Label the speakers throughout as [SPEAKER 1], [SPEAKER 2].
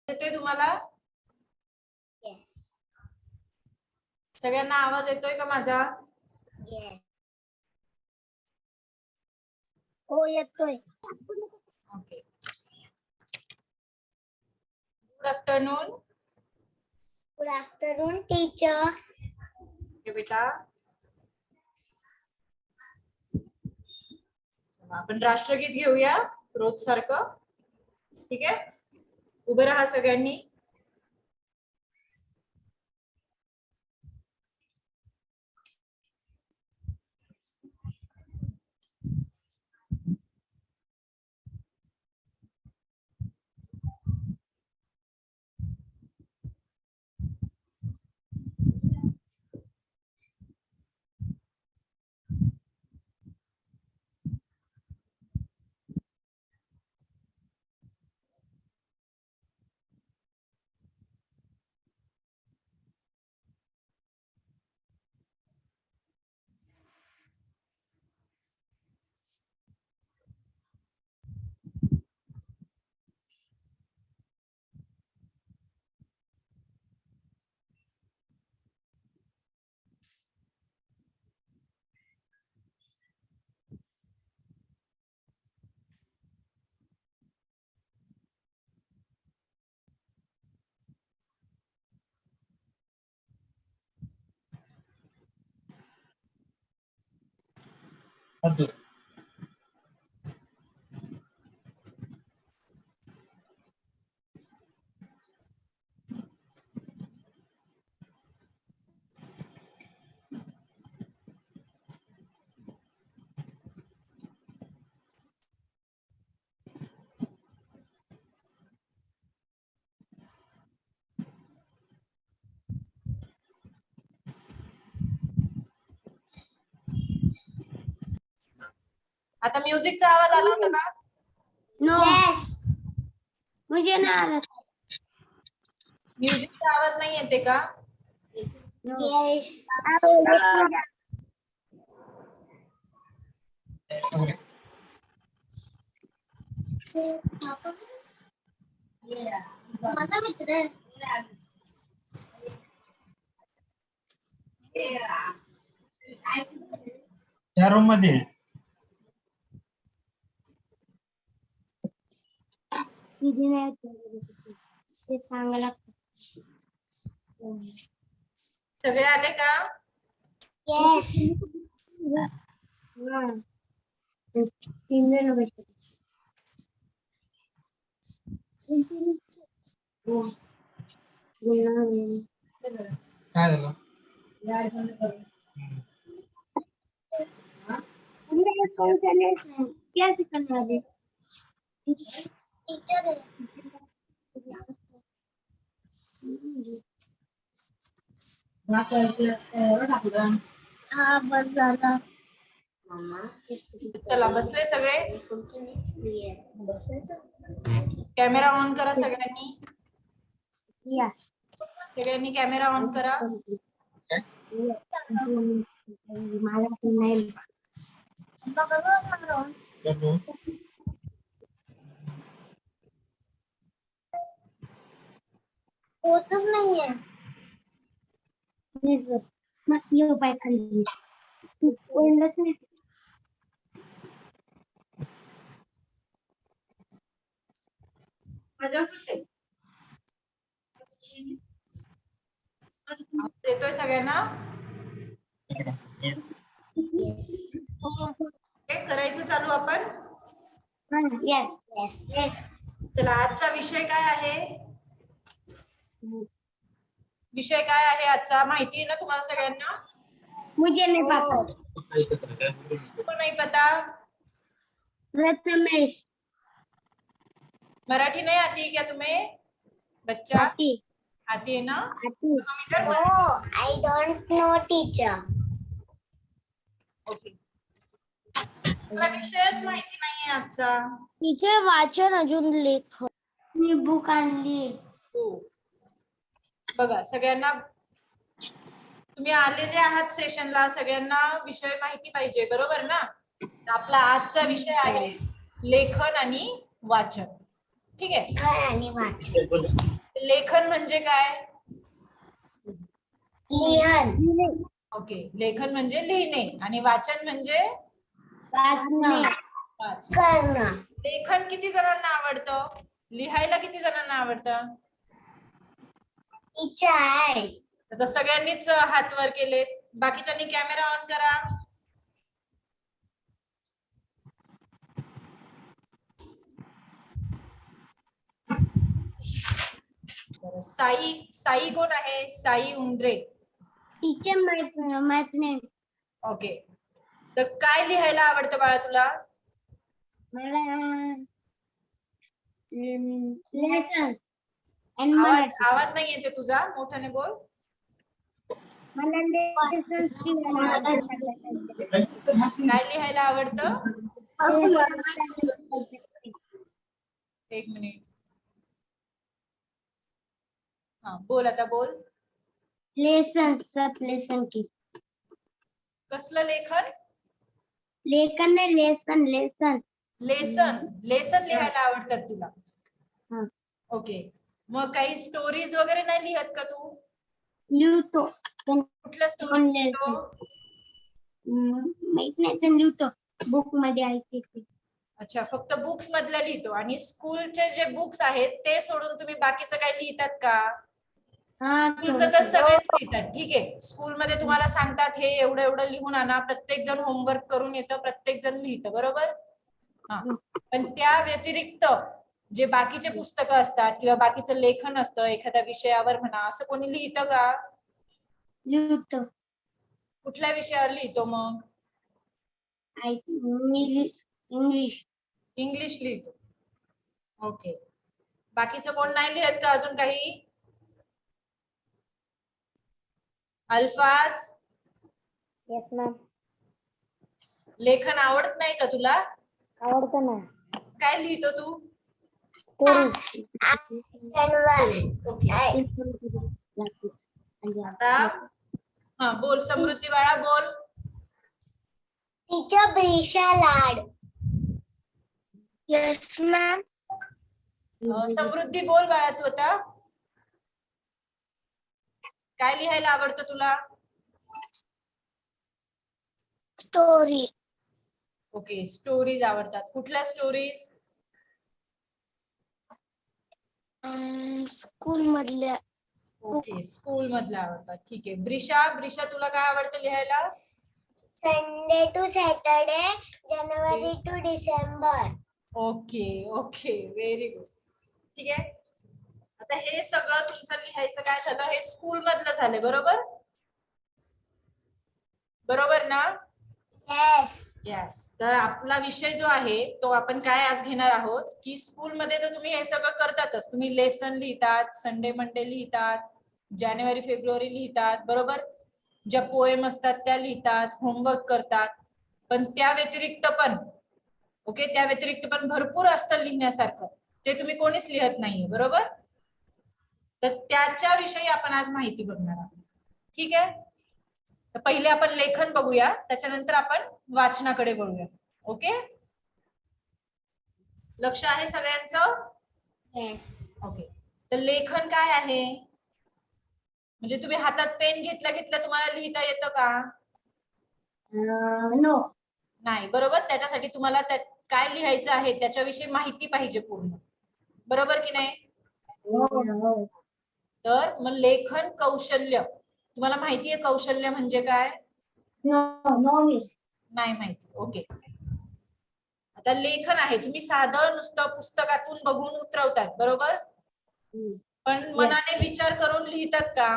[SPEAKER 1] येतोय तुम्हाला? सगळ्यांना आवाज येतोय का माझा?
[SPEAKER 2] हो येतोय.
[SPEAKER 1] Okay. Good afternoon.
[SPEAKER 2] Good afternoon teacher.
[SPEAKER 1] Okay बेटा, आपण राष्ट्रगीत घेऊया रोज सारखं. ठीक आहे, उभं राहा सगळ्यांनी. आता म्युझिकचा आवाज आला होता का?
[SPEAKER 2] नो. यस. मुझे ना आला.
[SPEAKER 1] म्युझिकचा आवाज नाही येते का?
[SPEAKER 2] यस. माझा मित्र आहे.
[SPEAKER 3] त्या रूम मध्ये
[SPEAKER 2] ते सांगायला.
[SPEAKER 1] सगळे आले का?
[SPEAKER 2] यस. तीन जण बसले.
[SPEAKER 3] काय झालं?
[SPEAKER 2] क्या सिखाने वाले? टीचर है. हा बस झाला.
[SPEAKER 1] चला, बसले सगळे? कॅमेरा ऑन करा सगळ्यांनी.
[SPEAKER 2] यस.
[SPEAKER 1] सगळ्यांनी कॅमेरा ऑन करा.
[SPEAKER 2] मला पण नाही. होतच नाहीये. मग ये पाय खाली. तू कोणलाच नाही.
[SPEAKER 1] येतोय सगळ्यांना? करायचं चालू आपण.
[SPEAKER 2] Yes yes yes.
[SPEAKER 1] चला, आजचा विषय काय आहे? विषय काय आहे आजचा? माहिती आहे ना तुम्हाला सगळ्यांना?
[SPEAKER 2] मुझे नहीं पता.
[SPEAKER 1] को नहीं पता?
[SPEAKER 2] प्रथमेश.
[SPEAKER 1] मराठी नहीं आती क्या तुम्हें बच्चा? आती है ना?
[SPEAKER 2] आती.
[SPEAKER 1] हम इधर
[SPEAKER 2] No, I don't know teacher.
[SPEAKER 1] Okay. मला विषयच माहिती नाहीये आजचा.
[SPEAKER 2] टीचर वाचन अजून लेख. मी बुक आणली.
[SPEAKER 1] हो, बघा सगळ्यांना, तुम्ही आलेले आहात सेशनला, सगळ्यांना विषय माहिती पाहिजे, बरोबर ना? आपला आजचा विषय आहे लेखन आणि वाचन. ठीक आहे. लेखन म्हणजे काय? ओके, लेखन म्हणजे लिहिणे आणि वाचन म्हणजे वाचन. लेखन किती जणांना आवडतं? लिहायला किती जणांना आवडतं? आता सगळ्यांनीच हात वर केले. बाकीच्यांनी कॅमेरा ऑन करा. साई साई कोण आहे? साई उंद्रे.
[SPEAKER 2] टीचर माय फ्रेंड.
[SPEAKER 1] ओके, तर काय लिहायला आवडतं बाळा तुला?
[SPEAKER 2] मला लेसन
[SPEAKER 1] आवाज नाही येते तुझा, मोठ्याने बोल. काय लिहायला आवडतं? एक मिनिट. हा बोल, आता बोल.
[SPEAKER 2] लेसन की
[SPEAKER 1] कसलं लेखन?
[SPEAKER 2] लेखन नाही, लेसन लेसन
[SPEAKER 1] लेसन. लेसन लिहायला आवडतात तुला?
[SPEAKER 2] हा.
[SPEAKER 1] ओके, मग काही स्टोरीज वगैरे नाही लिहत का तू?
[SPEAKER 2] लिहितो.
[SPEAKER 1] कुठल्या स्टोरीज लिहितो?
[SPEAKER 2] माहित नाही, पण लिहितो. बुक मध्ये आहे ते.
[SPEAKER 1] अच्छा, फक्त बुक्स मधल्या लिहितो. आणि स्कूलचे जे बुक्स आहेत ते सोडून तुम्ही बाकीचं काही लिहितात का? स्कूलचं तर सगळे लिहितात. ठीक आहे, स्कूलमध्ये तुम्हाला सांगतात हे एवढं एवढं लिहून आणा, प्रत्येक जण होमवर्क करून येतं, प्रत्येक जण लिहितं, बरोबर? हा, पण त्या व्यतिरिक्त जे बाकीचे पुस्तकं असतात किंवा बाकीचं लेखन असतं एखाद्या विषयावर म्हणा, असं कोणी लिहितं का?
[SPEAKER 2] लिहितो.
[SPEAKER 1] कुठल्या विषयावर लिहितो मग?
[SPEAKER 2] इंग्लिश.
[SPEAKER 1] इंग्लिश लिहितो. ओके, बाकीचं कोण नाही लिहत का अजून काही? अल्फाज?
[SPEAKER 2] Yes ma'am.
[SPEAKER 1] लेखन आवडत नाही का तुला?
[SPEAKER 2] आवडतं ना.
[SPEAKER 1] काय लिहितो तू? ओके, आता हा बोल समृद्धी बाळा, बोल.
[SPEAKER 2] Teacher Brisha Lad. Yes ma'am.
[SPEAKER 1] Samruddhi बोल बाळा, तू आता काय लिहायला आवडतं तुला?
[SPEAKER 2] स्टोरी.
[SPEAKER 1] ओके, स्टोरीज आवडतात. कुठल्या स्टोरीज?
[SPEAKER 2] स्कूल मधल्या.
[SPEAKER 1] ओके, स्कूल मधल्या आवडतात. ठीक आहे. ब्रिशा तुला काय आवडतं लिहायला?
[SPEAKER 2] Sunday to Saturday, January to December.
[SPEAKER 1] Okay okay, very good. ठीक आहे, आता हे सगळं तुमचं लिहायचं काय झालं? हे स्कूल मधलं झालं, बरोबर? बरोबर ना?
[SPEAKER 2] येस.
[SPEAKER 1] यस. तर आपला विषय जो आहे तो आपण काय आज घेणार आहोत की स्कूलमध्ये तर तुम्ही हे सगळं करतातच. तुम्ही लेसन लिहितात, संडे मंडे लिहितात, जानेवारी फेब्रुवारी लिहितात, बरोबर? ज्या पोएम असतात त्या लिहितात, होमवर्क करतात. पण त्या व्यतिरिक्त पण त्या व्यतिरिक्त पण भरपूर असतं लिहिण्यासारखं, ते तुम्ही कोणीच लिहत नाहीये, बरोबर? तर त्याच्या विषयी आपण आज माहिती बघणार आहोत. ठीक आहे, तर पहिले आपण लेखन बघूया, त्याच्यानंतर आपण वाचनाकडे वळूया. ओके, लक्ष आहे सगळ्यांचं? ओके, तर लेखन काय आहे? म्हणजे तुम्ही हातात पेन घेतल्या तुम्हाला लिहिता येतं का?
[SPEAKER 2] नो.
[SPEAKER 1] नाही, बरोबर? त्याच्यासाठी तुम्हाला काय लिहायचं आहे त्याच्याविषयी माहिती पाहिजे पूर्ण, बरोबर की नाही? तर मग लेखन कौशल्य, तुम्हाला माहिती आहे कौशल्य म्हणजे काय? नाही माहिती. ओके, आता लेखन आहे, तुम्ही साधं नुसतं पुस्तकातून बघून उतरवतात, बरोबर? पण मनाने विचार करून लिहितात का?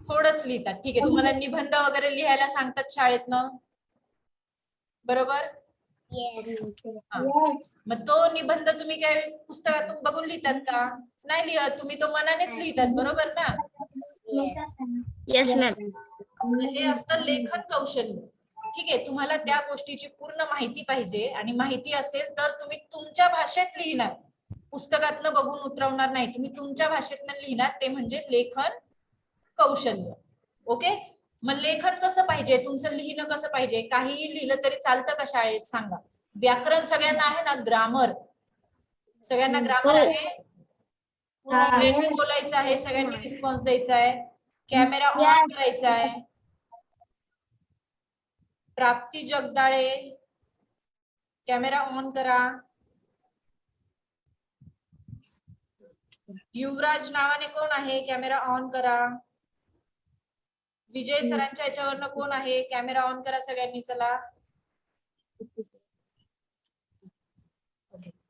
[SPEAKER 1] थोडंच लिहितात. ठीक आहे, तुम्हाला निबंध वगैरे लिहायला सांगतात शाळेतनं, बरोबर? मग तो निबंध तुम्ही काय पुस्तकातून बघून लिहितात का? नाही लिहत, तुम्ही तो मनानेच लिहितात, बरोबर ना?
[SPEAKER 2] Yes ma'am.
[SPEAKER 1] हे असतं लेखन कौशल्य. ठीक आहे, तुम्हाला त्या गोष्टीची पूर्ण माहिती पाहिजे आणि माहिती असेल तर तुम्ही तुमच्या भाषेत लिहिणार, पुस्तकातनं बघून उतरवणार नाही, तुम्ही तुमच्या भाषेतनं लिहिणार, ते म्हणजे लेखन कौशल्य. ओके, मग लेखन कसं पाहिजे, तुमचं लिहिणं कसं पाहिजे? काहीही लिहिलं तरी चालतं का शाळेत? सांगा. व्याकरण सगळ्यांना आहे ना, ग्रामर सगळ्यांना ग्रामर आहे. सगळ्यांनी बोलायचं आहे, सगळ्यांनी रिस्पॉन्स द्यायचा आहे, कॅमेरा ऑन करायचा आहे. प्राप्ती जगदाळे, कॅमेरा ऑन करा. युवराज नावाने कोण आहे, कॅमेरा ऑन करा. विजय सरांच्या याच्यावरनं कोण आहे, कॅमेरा ऑन करा सगळ्यांनी. चला,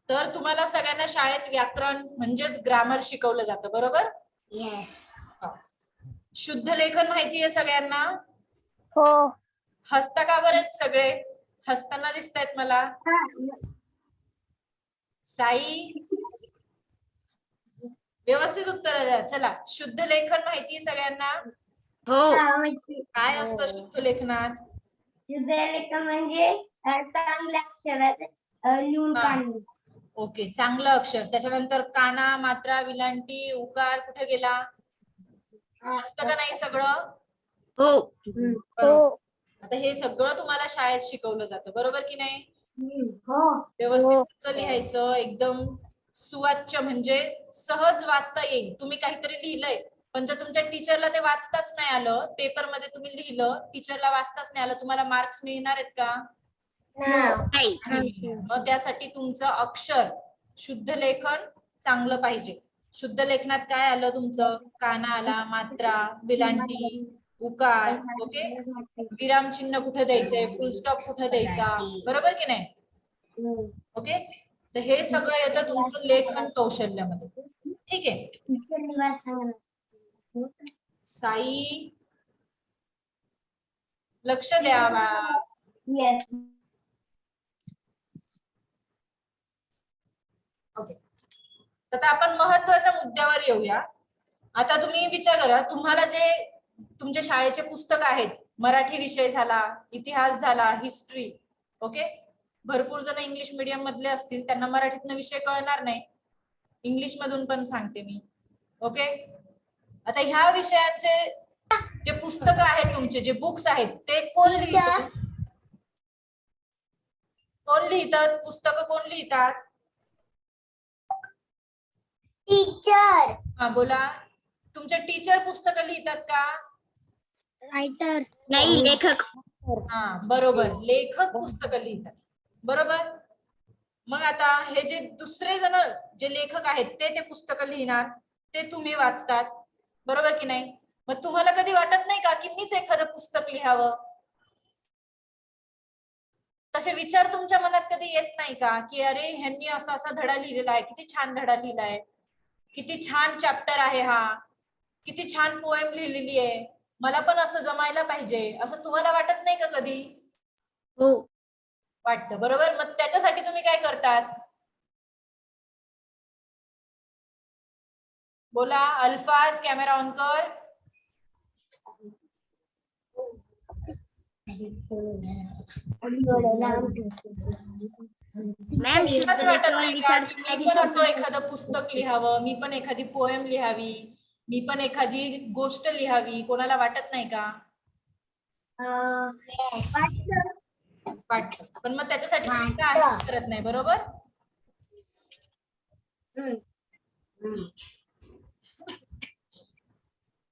[SPEAKER 1] तर तुम्हाला सगळ्यांना शाळेत व्याकरण म्हणजेच ग्रामर शिकवलं जातं, बरोबर? शुद्ध लेखन माहितीये सगळ्यांना?
[SPEAKER 2] हो.
[SPEAKER 1] हसता का बरेच सगळे? हसताना दिसतायत मला. साई, व्यवस्थित उत्तर द्या. चला, शुद्ध लेखन माहितीये सगळ्यांना? काय असतं शुद्ध लेखनात?
[SPEAKER 2] शुद्ध लेखन म्हणजे चांगल्या अक्षरात लिहून काढणे.
[SPEAKER 1] ओके, चांगलं अक्षर. त्याच्यानंतर काना, मात्रा, विलांटी, उकार कुठे गेला? असतं का नाही सगळं?
[SPEAKER 2] हो.
[SPEAKER 1] आता हे सगळं तुम्हाला शाळेत शिकवलं जातं, बरोबर की नाही?
[SPEAKER 2] हो.
[SPEAKER 1] व्यवस्थित लिहायचं, एकदम सुवाच्य म्हणजे सहज वाचता येईल. तुम्ही काहीतरी लिहिलंय पण जर तुमच्या टीचरला ते वाचताच नाही आलं, पेपर मध्ये तुम्ही लिहिलं, टीचरला वाचताच नाही आलं, तुम्हाला मार्क्स मिळणार आहेत का? मग त्यासाठी तुमचं अक्षर, शुद्ध लेखन चांगलं पाहिजे. शुद्ध लेखनात काय आलं तुमचं? काना आला, मात्रा, विलांटी, उकार. ओके, विराम चिन्ह कुठे द्यायचंय, फुल स्टॉप कुठे द्यायचा, बरोबर की नाही? ओके, तर हे सगळं येतं तुमचं लेखन कौशल्यामध्ये. ठीक आहे साई, लक्ष द्यावा. ओके, आता आपण महत्वाच्या मुद्द्यावर येऊया. आता तुम्ही विचार करा, तुम्हाला जे तुमच्या शाळेचे पुस्तक आहेत, मराठी विषय झाला, इतिहास झाला, हिस्ट्री, ओके, भरपूर जण इंग्लिश मीडियम मधले असतील, त्यांना मराठीतनं विषय कळणार नाही, इंग्लिश मधून पण सांगते मी. ओके, आता ह्या विषयांचे जे पुस्तक आहेत, तुमचे जे बुक्स आहेत, ते कोण लिहितात? कोण लिहितात पुस्तकं? कोण लिहितात?
[SPEAKER 2] टीचर.
[SPEAKER 1] हा, बोला. तुमचे टीचर पुस्तकं लिहितात का?
[SPEAKER 2] रायटर. नाही, लेखक.
[SPEAKER 1] हा, बरोबर, लेखक पुस्तकं लिहितात, बरोबर. मग आता हे जे दुसरे जण जे लेखक आहेत, ते पुस्तकं लिहिणार, ते तुम्ही वाचतात, बरोबर की नाही? मग तुम्हाला कधी वाटत नाही का की मीच एखादं पुस्तक लिहावं? तसे विचार तुमच्या मनात कधी येत नाही का की अरे ह्यांनी असा असा धडा लिहिलेला आहे, किती छान धडा लिहिलाय, किती छान चॅप्टर आहे हा, किती छान पोएम लिहिलेली आहे, मला पण असं जमायला पाहिजे, असं तुम्हाला वाटत नाही का कधी?
[SPEAKER 2] हो.
[SPEAKER 1] वाटतं, बरोबर. मग त्याच्यासाठी तुम्ही काय करतात? बोला. अल्फाज, कॅमेरा ऑन कर.
[SPEAKER 2] मॅम,
[SPEAKER 1] वाटत नाही का की मी पण असं एखादं पुस्तक लिहावं, मी पण एखादी पोएम लिहावी, मी पण एखादी गोष्ट लिहावी, कोणाला वाटत नाही का? वाटतं, पण मग त्याच्यासाठी तुम्ही काहीच करत नाही, बरोबर.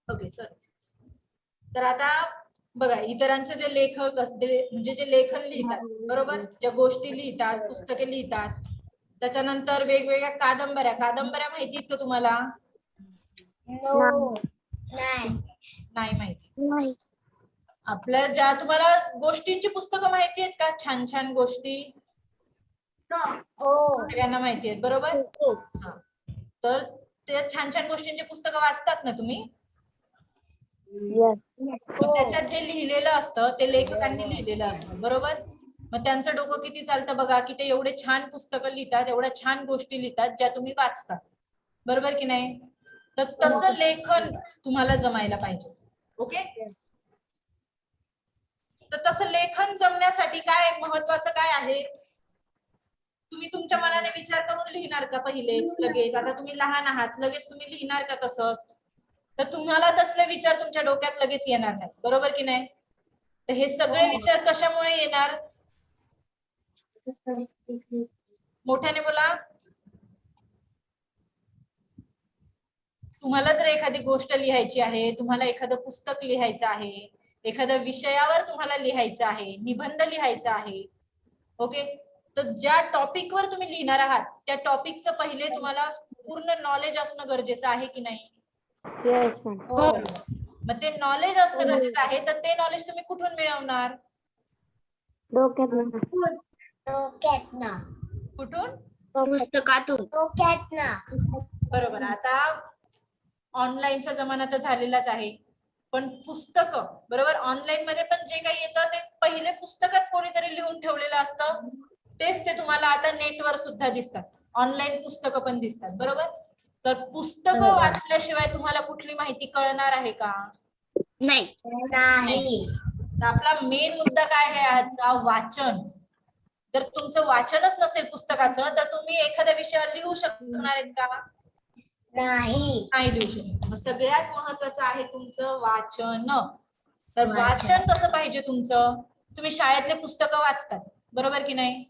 [SPEAKER 1] ओके सर, तर आता बघा, इतरांचे जे लेखक म्हणजे जे लेखन लिहितात, बरोबर, ज्या गोष्टी लिहितात, पुस्तके लिहितात, त्याच्यानंतर वेगवेगळ्या कादंबऱ्या माहिती आहेत का तुम्हाला? नाही माहिती. आपल्या ज्या तुम्हाला गोष्टींची पुस्तकं माहिती आहेत का? छान छान गोष्टी सगळ्यांना माहिती आहेत, बरोबर. हा, तर ते छान छान गोष्टींची पुस्तकं वाचतात ना तुम्ही? त्याच्यात जे लिहिलेलं असतं ते लेखकांनी लिहिलेलं असतं, बरोबर. मग त्यांचं डोकं किती चालतं बघा, की ते एवढे छान पुस्तकं लिहितात, एवढ्या छान गोष्टी लिहितात ज्या तुम्ही वाचता, बरोबर की नाही? तर तसं लेखन तुम्हाला जमायला पाहिजे. ओके, तर तसं लेखन जमण्यासाठी काय महत्वाचं काय आहे? तुम्ही तुमच्या मनाने विचार करून लिहिणार का पहिलेच लगेच? आता तुम्ही लहान आहात, लगेच तुम्ही लिहिणार का तसंच? तर तुम्हाला तसले विचार तुमच्या डोक्यात लगेच येणार नाही, बरोबर की नाही? तर हे सगळे विचार कशामुळे येणार? मोठ्याने बोला. तुम्हाला जर एखादी गोष्ट लिहायची आहे, तुम्हाला एखादं पुस्तक लिहायचं आहे, एखाद्या विषयावर तुम्हाला लिहायचं आहे, निबंध लिहायचा आहे, ओके, तर ज्या टॉपिकवर तुम्ही लिहिणार आहात त्या टॉपिकचं पहिले तुम्हाला पूर्ण नॉलेज असणं गरजेचं आहे की नाही? मग ते नॉलेज असणं गरजेचं आहे, तर ते नॉलेज तुम्ही कुठून मिळवणार? कुठून?
[SPEAKER 2] पुस्तकातून.
[SPEAKER 1] बरोबर. आता ऑनलाईनचा जमाना तर झालेलाच आहे, पण पुस्तक बरोबर ऑनलाईन मध्ये पण जे काही येतं ते पहिले पुस्तकात कोणीतरी लिहून ठेवलेलं असतं, तेच ते तुम्हाला आता नेटवर सुद्धा दिसतात. ऑनलाईन पुस्तकं पण दिसतात. बरोबर. तर पुस्तकं वाचल्याशिवाय तुम्हाला कुठली माहिती कळणार आहे का?
[SPEAKER 2] नाही.
[SPEAKER 1] तर आपला मेन मुद्दा काय आहे आजचा? वाचन. जर तुमचं वाचनच नसेल पुस्तकाचं तर तुम्ही एखाद्या विषयावर लिहू शकणार आहेत का? नाही लिहू शकत. मग सगळ्यात महत्वाचं आहे तुमचं वाचन. तर वाचन कसं पाहिजे तुमचं? तुम्ही शाळेतले पुस्तकं वाचतात, बरोबर की नाही?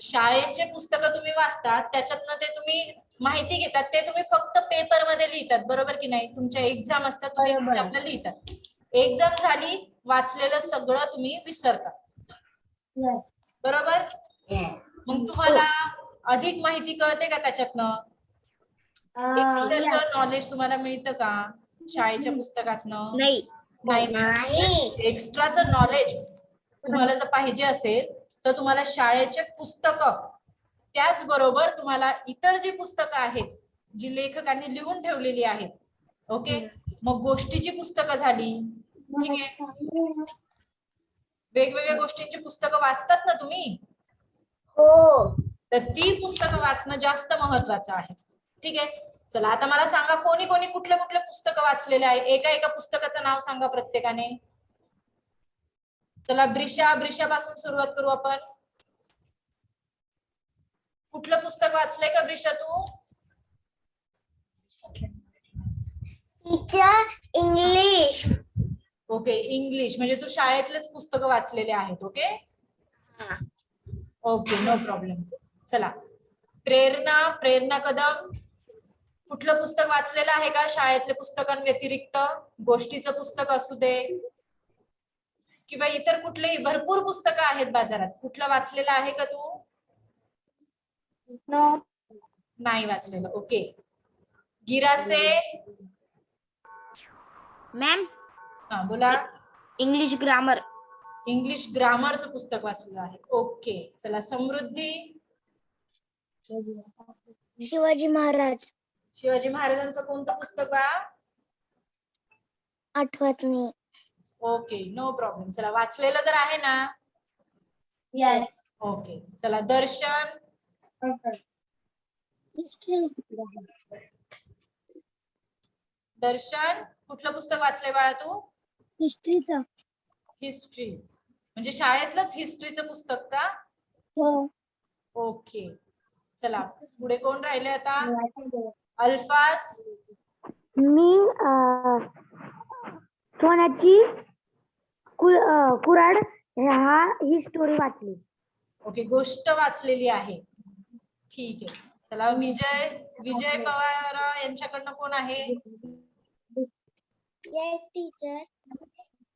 [SPEAKER 1] शाळेचे पुस्तकं तुम्ही वाचतात, त्याच्यातनं ते तुम्ही माहिती घेतात, ते तुम्ही फक्त पेपर मध्ये लिहितात, बरोबर की नाही? तुमच्या एक्झाम असतात, तुम्ही एक्झामला लिहितात. एक्झाम झाली, वाचलेलं सगळं तुम्ही विसरतात, बरोबर? मग तुम्हाला अधिक माहिती कळते का त्याच्यातनं? त्याचं नॉलेज तुम्हाला मिळतं का शाळेच्या पुस्तकातनं? नाही. एक्स्ट्राचं नॉलेज तुम्हाला जर पाहिजे असेल तर तुम्हाला शाळेचे पुस्तकं, त्याचबरोबर तुम्हाला इतर जी पुस्तकं आहेत जी लेखकांनी लिहून ठेवलेली आहेत, ओके, मग गोष्टीची पुस्तकं झाली, ठीक आहे, वेगवेगळ्या गोष्टींची पुस्तकं वाचतात ना तुम्ही, तर ती पुस्तकं वाचणं जास्त महत्वाचं आहे. ठीक आहे. चला आता मला सांगा, कोणी कोणी कुठले कुठले पुस्तकं वाचलेले आहे? एका एका पुस्तकाचं नाव सांगा प्रत्येकाने. चला ब्रिशा पासून सुरुवात करू आपण. कुठलं पुस्तक वाचलंय का ब्रिशा तू?
[SPEAKER 2] इंग्लिश.
[SPEAKER 1] ओके, इंग्लिश म्हणजे तू शाळेतलेच पुस्तकं वाचलेले आहेत. Okay okay, no problem. चला प्रेरणा कदम, कुठलं पुस्तक वाचलेलं आहे का शाळेतल्या पुस्तकांव्यतिरिक्त? गोष्टीचं पुस्तक असू दे किंवा इतर कुठलेही, भरपूर पुस्तकं आहेत बाजारात, कुठलं वाचलेलं आहे का तू? नाही वाचलेलं. ओके. गिरासे
[SPEAKER 2] मॅम,
[SPEAKER 1] हा बोला.
[SPEAKER 2] English grammar.
[SPEAKER 1] इंग्लिश ग्रामरचं पुस्तक वाचलेलं आहे. ओके. चला समृद्धी.
[SPEAKER 2] शिवाजी महाराज.
[SPEAKER 1] शिवाजी महाराजांचं कोणतं पुस्तक बा?
[SPEAKER 2] आठवत नाही.
[SPEAKER 1] Okay, no problem. चला वाचलेलं तर आहे ना? ओके. चला दर्शन.
[SPEAKER 2] हिस्ट्री.
[SPEAKER 1] दर्शन कुठलं पुस्तक वाचलंय बाळा तू?
[SPEAKER 2] हिस्ट्रीचं.
[SPEAKER 1] हिस्ट्री म्हणजे शाळेतलंच हिस्ट्रीचं पुस्तक का?
[SPEAKER 2] हो.
[SPEAKER 1] ओके. चला पुढे कोण राहिले आता? अल्फाज.
[SPEAKER 2] मी सोन्याची कुऱ्हाड ही स्टोरी वाचली.
[SPEAKER 1] ओके, गोष्ट वाचलेली आहे. ठीक आहे. चला विजय पवार यांच्याकडनं कोण आहे?
[SPEAKER 2] Yes teacher.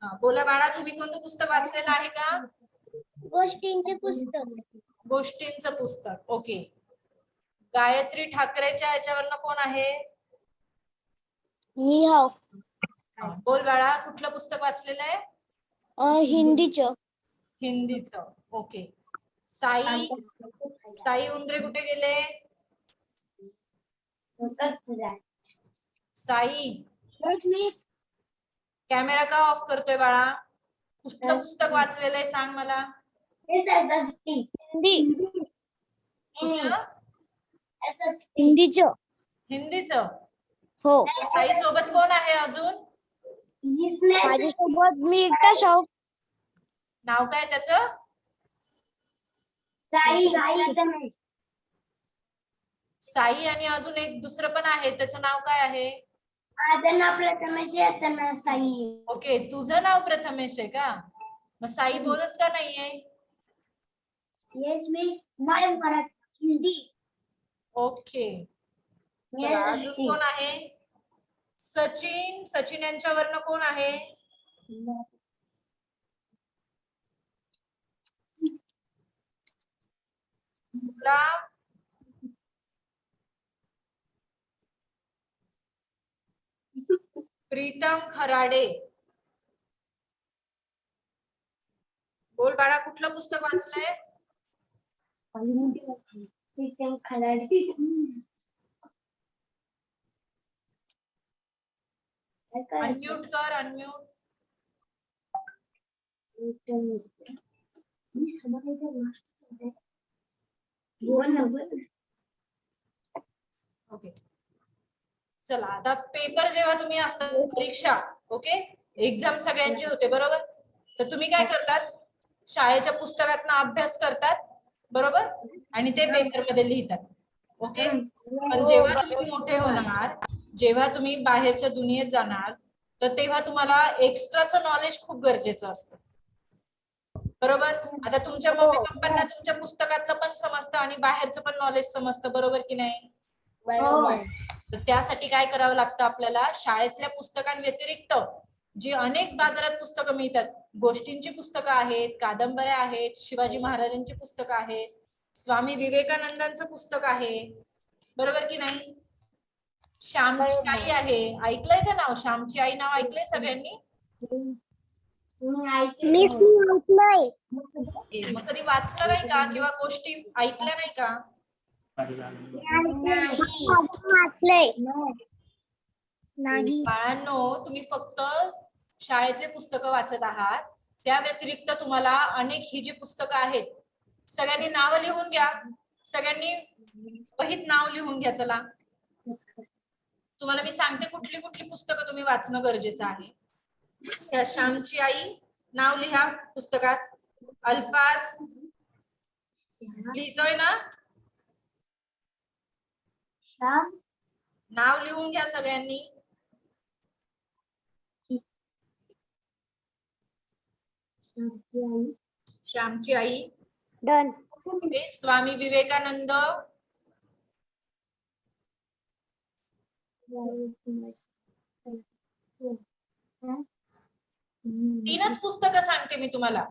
[SPEAKER 1] हा, बोला बाळा, तुम्ही कोणतं पुस्तक वाचलेलं आहे का?
[SPEAKER 2] गोष्टींचे पुस्तक.
[SPEAKER 1] गोष्टींचं पुस्तक. ओके. गायत्री ठाकरेच्या याच्यावरनं कोण आहे?
[SPEAKER 2] मी हाव.
[SPEAKER 1] हा, बोल बाळा, कुठलं पुस्तक वाचलेलं आहे?
[SPEAKER 2] हिंदीचं.
[SPEAKER 1] हिंदीचं. ओके. साई उंद्रे कुठे गेले? साई, कॅमेरा का ऑफ करतोय बाळा? कुठलं पुस्तक वाचलेलं आहे सांग मला.
[SPEAKER 2] हिंदीचं.
[SPEAKER 1] हिंदीचं.
[SPEAKER 2] हो.
[SPEAKER 1] साई सोबत कोण आहे अजून?
[SPEAKER 2] माझ्यासोबत मी एकटाच आहो.
[SPEAKER 1] नाव काय त्याचं? साई. आणि अजून एक दुसरं पण आहे, त्याचं नाव काय आहे? ओके, तुझं नाव प्रथमेश आहे का? मग साई बोलत का नाहीये?
[SPEAKER 2] Yes, miss. My Marathi, Hindi.
[SPEAKER 1] Okay. चला अजून कोण आहे? सचिन. सचिन यांच्यावरनं कोण आहे? तुला प्रीतम खराडे. बोल बाळा, कुठलं पुस्तक वाचलंय?
[SPEAKER 2] प्रीतम खराडे.
[SPEAKER 1] अनम्यूट कर, अनम्यूट. ओके. चला आता पेपर जेव्हा तुम्ही असतात परीक्षा, ओके, एक्झाम सगळ्यांचे होते बरोबर. तर तुम्ही काय करतात? शाळेच्या पुस्तकातनं अभ्यास करतात बरोबर, आणि ते पेपर मध्ये लिहितात. ओके. पण जेव्हा तुम्ही मोठे होणार, जेव्हा तुम्ही बाहेरच्या दुनियेत जाणार, तर तेव्हा तुम्हाला एक्स्ट्राचं नॉलेज खूप गरजेचं असतं बरोबर. आता तुमच्या मम्मी पप्पांना तुमच्या पुस्तकातलं पण समजतं आणि बाहेरचं पण नॉलेज समजतं बरोबर की नाही. तर त्यासाठी काय करावं लागतं आपल्याला? शाळेतल्या पुस्तकांव्यतिरिक्त जी अनेक बाजारात पुस्तकं मिळतात, गोष्टींची पुस्तकं आहेत, कादंबऱ्या आहेत, शिवाजी महाराजांची पुस्तकं आहेत, स्वामी विवेकानंदांचं पुस्तक आहे बरोबर की नाही. श्यामची आई आहे, ऐकलंय का नाव? श्यामची आई नाव ऐकलंय सगळ्यांनी? मग कधी वाचलं नाही का किंवा गोष्टी ऐकल्या नाही का? बाळांनो, तुम्ही फक्त शाळेतले पुस्तकं वाचत आहात, त्या व्यतिरिक्त तुम्हाला अनेक ही जी पुस्तकं आहेत, सगळ्यांनी नावं लिहून घ्या. सगळ्यांनी वहीत नाव लिहून घ्या. चला तुम्हाला मी सांगते कुठली कुठली पुस्तकं तुम्ही वाचणं गरजेचं आहे. त्या श्यामची आई नाव लिहा पुस्तकात. अल्फाज लिहितोय ना? नाव लिहून घ्या सगळ्यांनी. श्यामची I
[SPEAKER 2] done.
[SPEAKER 1] Okay. Swami Vivekananda, तीनच पुस्तकं सांगते मी तुम्हाला,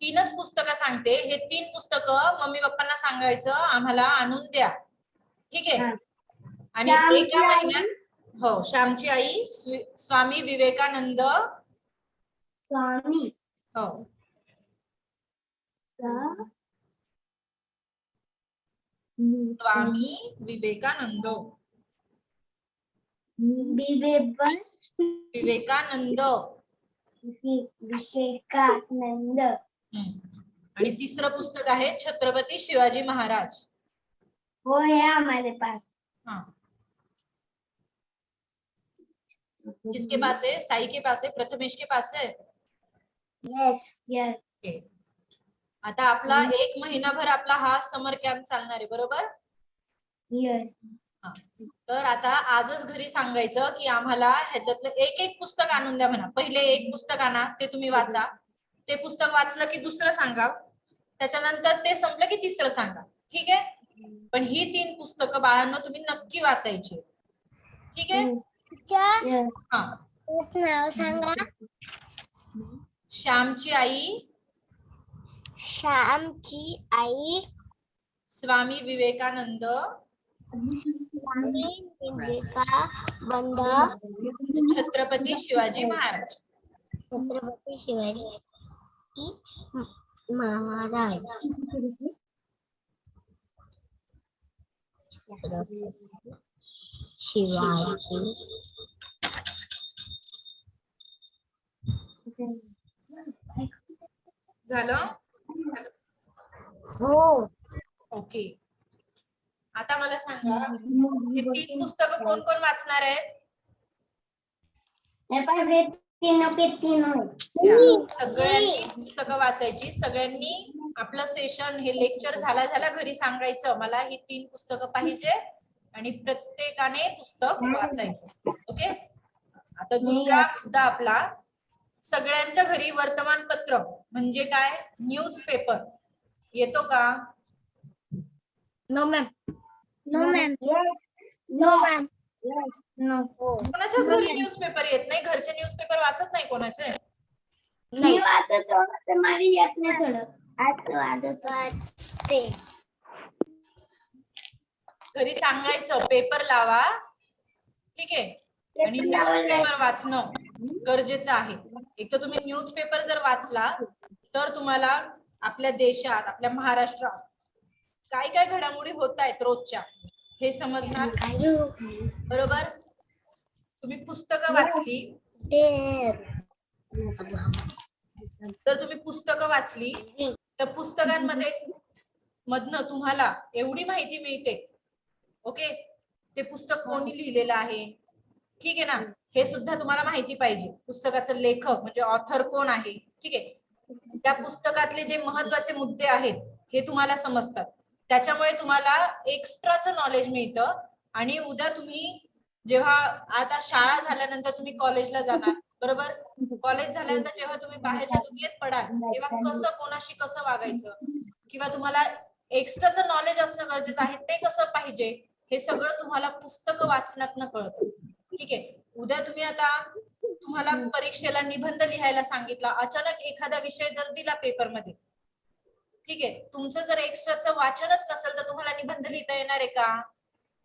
[SPEAKER 1] तीनच पुस्तकं सांगते. हे 3 पुस्तकं मम्मी पप्पांना सांगायचं आम्हाला आणून द्या, ठीक आहे. आणि एका महिन्यात, हो, श्यामची आई, स्वामी विवेकानंद,
[SPEAKER 2] स्वामी
[SPEAKER 1] हो, स्वामी विवेकानंद, विवेकानंद.
[SPEAKER 2] विवेकानंद.
[SPEAKER 1] आणि तिसरं पुस्तक आहे छत्रपती शिवाजी महाराज.
[SPEAKER 2] वो है हमारे पास.
[SPEAKER 1] हाँ, किसके पास है? साई के पास है, प्रथमेश के पास है.
[SPEAKER 2] Yes yes.
[SPEAKER 1] ओके. आता आपला 1 महिनाभर आपला हा समर कॅम्प चालणार आहे बरोबर.
[SPEAKER 2] यस.
[SPEAKER 1] तर आता आजच घरी सांगायचं की आम्हाला ह्याच्यातलं एक पुस्तक आणून द्या म्हणा. पहिले एक पुस्तक आणा, ते तुम्ही वाचा. ते पुस्तक वाचलं की दुसरं सांगा, त्याच्यानंतर ते संपलं की तिसरं सांगा, ठीक आहे. पण ही 3 पुस्तकं बाळांनो तुम्ही नक्की वाचायची, ठीक आहे. हा,
[SPEAKER 2] नाव सांगा.
[SPEAKER 1] श्यामची आई,
[SPEAKER 2] श्यामची आई,
[SPEAKER 1] स्वामी विवेकानंद,
[SPEAKER 2] स्वामी विवेकानंद,
[SPEAKER 1] छत्रपती शिवाजी महाराज.
[SPEAKER 2] छत्रपती शिवाजी महाराज. शिवाजी.
[SPEAKER 1] झालं?
[SPEAKER 2] हो.
[SPEAKER 1] ओके. आता मला सांगा, हे 3 पुस्तकं कोण कोण वाचणार आहेत? सगळ्यांनी पुस्तकं वाचायची. सगळ्यांनी आपलं सेशन, हे लेक्चर झाला घरी सांगायचं मला ही 3 पुस्तकं पाहिजे आणि प्रत्येकाने पुस्तक वाचायचं. ओके. आता दुसरा मुद्दा आपला, सगळ्यांच्या घरी वर्तमानपत्र म्हणजे काय? न्यूजपेपर. येतो का?
[SPEAKER 2] No ma'am. No ma'am. No ma'am. No.
[SPEAKER 1] कोणाच्याच घरी न्यूजपेपर येत नाही? घरचे न्यूजपेपर वाचत नाही कोणाचे?
[SPEAKER 2] मी वाचतो तर मला येत नाही थोडं. वाचते.
[SPEAKER 1] घरी सांगायचं पेपर लावा, ठीक आहे, आणि न्यूजपेपर वाचणं गरजेचं आहे. एक तर तुम्ही न्यूजपेपर जर वाचला तर तुम्हाला आपल्या देशात, आपल्या महाराष्ट्रात काय काय घडामोडी होत आहेत रोजच्या हे समजणार. बरोबर? तुम्ही पुस्तकं वाचली तर तुम्ही पुस्तकं वाचली तर पुस्तकांमध्ये मधनं तुम्हाला एवढी माहिती मिळते. ओके, ते पुस्तक कोणी लिहिलेलं आहे, ठीक आहे ना, हे सुद्धा तुम्हाला माहिती पाहिजे. पुस्तकाचं लेखक म्हणजे ऑथर कोण आहे, ठीक आहे. त्या पुस्तकातले जे महत्वाचे मुद्दे आहेत हे तुम्हाला समजतात. त्याच्यामुळे तुम्हाला एक्स्ट्राचं नॉलेज मिळतं. आणि उद्या तुम्ही जेव्हा आता शाळा झाल्यानंतर तुम्ही कॉलेजला जाणार, बरोबर? कॉलेज झाल्यानंतर जेव्हा तुम्ही बाहेरच्या दुनियेत पडाल तेव्हा कसं कोणाशी कसं वागायचं किंवा तुम्हाला एक्स्ट्राचं नॉलेज असणं गरजेचं आहे ते कसं पाहिजे हे सगळं तुम्हाला पुस्तकं वाचण्यातनं कळतं. ठीक आहे. उद्या तुम्ही आता तुम्हाला परीक्षेला निबंध लिहायला सांगितला, अचानक एखादा विषय जर दिला पेपरमध्ये, ठीक आहे, तुमचं जर एक्स्ट्राचं वाचनच नसेल तर तुम्हाला निबंध लिहिता येणार आहे का?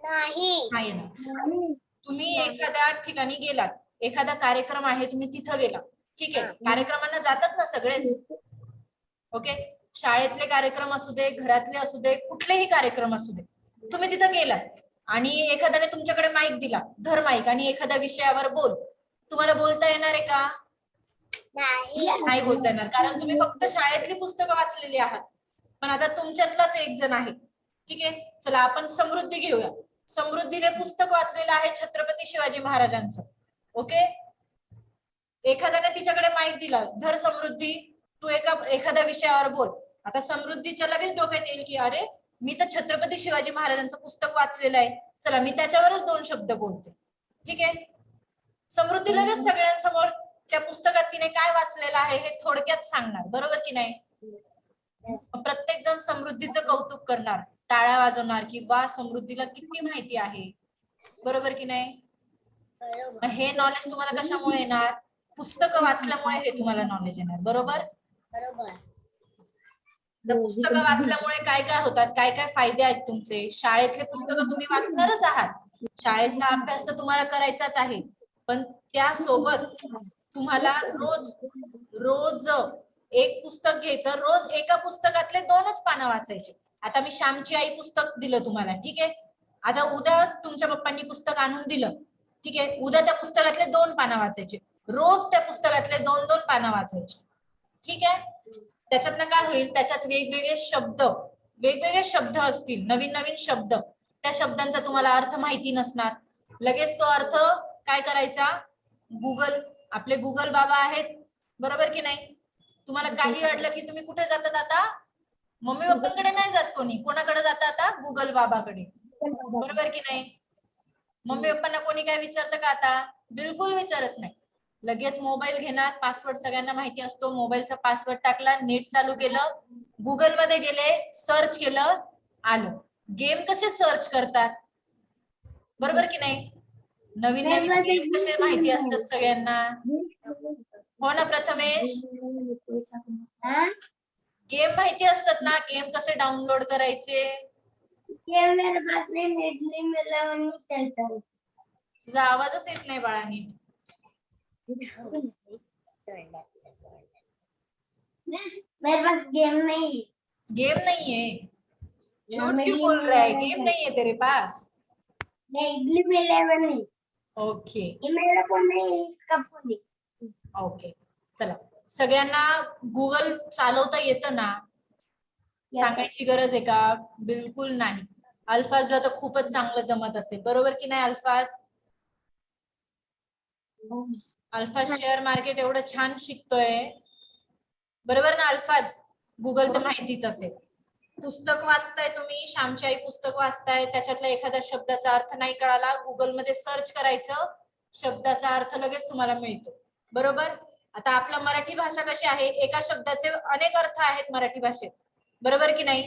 [SPEAKER 1] नाही येणार. तुम्ही एखाद्या ठिकाणी गेलात, एखादा कार्यक्रम आहे, तुम्ही तिथं गेला, ठीक आहे, कार्यक्रमांना जातात ना सगळेच, ओके, शाळेतले कार्यक्रम असू दे, घरातले असू दे, कुठलेही कार्यक्रम असू दे, तुम्ही तिथं गेलात आणि एखाद्याने तुमच्याकडे माईक दिला, धर माईक आणि एखाद्या विषयावर बोल, तुम्हाला बोलता येणार आहे का? नाही बोलता येणार, कारण तुम्ही फक्त शाळेतली पुस्तकं वाचलेली आहात. पण आता तुमच्यातलाच एक जण आहे, ठीक आहे, चला आपण समृद्धी घेऊया. समृद्धीने पुस्तक वाचलेलं आहे छत्रपती शिवाजी महाराजांचं. ओके, एखाद्याने तिच्याकडे माईक दिला, धर समृद्धी, तू एखाद्या विषयावर बोल. आता समृद्धीच्या लगेच डोक्यात येईल की अरे मी तर छत्रपती शिवाजी महाराजांचं पुस्तक वाचलेलं आहे, चला मी त्याच्यावरच 2 शब्द बोलते. ठीक आहे, समृद्धी लगेच सगळ्यांसमोर त्या पुस्तकात तिने काय वाचलेलं आहे हे थोडक्यात सांगणार, बरोबर की नाही? प्रत्येक जण समृद्धीचं कौतुक करणार, टाळ्या वाजवणार की वा समृद्धीला किती माहिती आहे, बरोबर की नाही? हे नॉलेज तुम्हाला कशामुळे येणार? पुस्तकं वाचल्यामुळे हे तुम्हाला नॉलेज येणार, बरोबर? पुस्तकं वाचल्यामुळे काय काय होतात, काय काय फायदे आहेत तुमचे? शाळेतले पुस्तकं तुम्ही वाचणारच आहात, शाळेतला अभ्यास तर तुम्हाला करायचाच आहे, पण त्यासोबत तुम्हाला रोज रोज एक पुस्तक घ्यायचं, रोज एका पुस्तकातले 2च पानं वाचायचे. आता मी श्यामची आई पुस्तक दिलं तुम्हाला, ठीक आहे, आता उद्या तुमच्या पप्पांनी पुस्तक आणून दिलं, ठीक आहे, उद्या त्या पुस्तकातले 2 पानं वाचायचे, रोज त्या पुस्तकातले 2-2 पानं वाचायचे. ठीक आहे, त्याच्यातनं काय होईल, त्याच्यात वेगवेगळे शब्द असतील, नवीन नवीन शब्द, त्या शब्दांचा तुम्हाला अर्थ माहिती नसणार, लगेच तो अर्थ काय करायचा, गुगल, आपले गुगल बाबा आहेत, बरोबर की नाही? तुम्हाला काही अडलं की तुम्ही कुठे जातात आता? मम्मी पप्पांकडे नाही जात कोणी, कोणाकडे जातात आता? गुगल बाबाकडे, बरोबर की नाही? मम्मी पप्पांना कोणी काय विचारतं का आता? बिलकुल विचारत नाही. लगेच मोबाईल घेणार, पासवर्ड सगळ्यांना माहिती असतो, मोबाईलचा पासवर्ड टाकला, नेट चालू केलं, गुगल मध्ये गेले, सर्च केलं, आलं. गेम कसे सर्च करतात, बरोबर की नाही? नवीन नवीन गेम कसे माहिती असतात सगळ्यांना, हो ना प्रथमेश? गेम माहिती असतात ना, गेम कसे डाउनलोड करायचे? तुझा आवाजच येत नाही बाळानी.
[SPEAKER 2] मेरे पास गेम नहीं।
[SPEAKER 1] गेम नहीं है? झूठ क्यों बोल रहा है? गेम नहीं है तेरे पास?
[SPEAKER 2] नहीं, में लेवल नहीं।
[SPEAKER 1] ओके
[SPEAKER 2] ये मेरा फोन नहीं, इसका फोन है।
[SPEAKER 1] ओके, चला, सगळ्यांना गुगल चालवता येतं ना? सांगायची गरज आहे का? बिलकुल नाही. अल्फाजला तर खूपच चांगलं जमत असेल, बरोबर की नाही अल्फाज? अल्फाज शेअर मार्केट एवढं छान शिकतोय, बरोबर ना अल्फाज? गुगल तर माहितीच असेल. पुस्तक वाचताय तुम्ही, श्यामची आई पुस्तक वाचताय, त्याच्यातला एखाद्या शब्दाचा अर्थ नाही कळाला, गुगलमध्ये सर्च करायचं, शब्दाचा अर्थ लगेच तुम्हाला मिळतो, बरोबर? आता आपलं मराठी भाषा कशी आहे, एका शब्दाचे अनेक अर्थ आहेत मराठी भाषेत, बरोबर की नाही?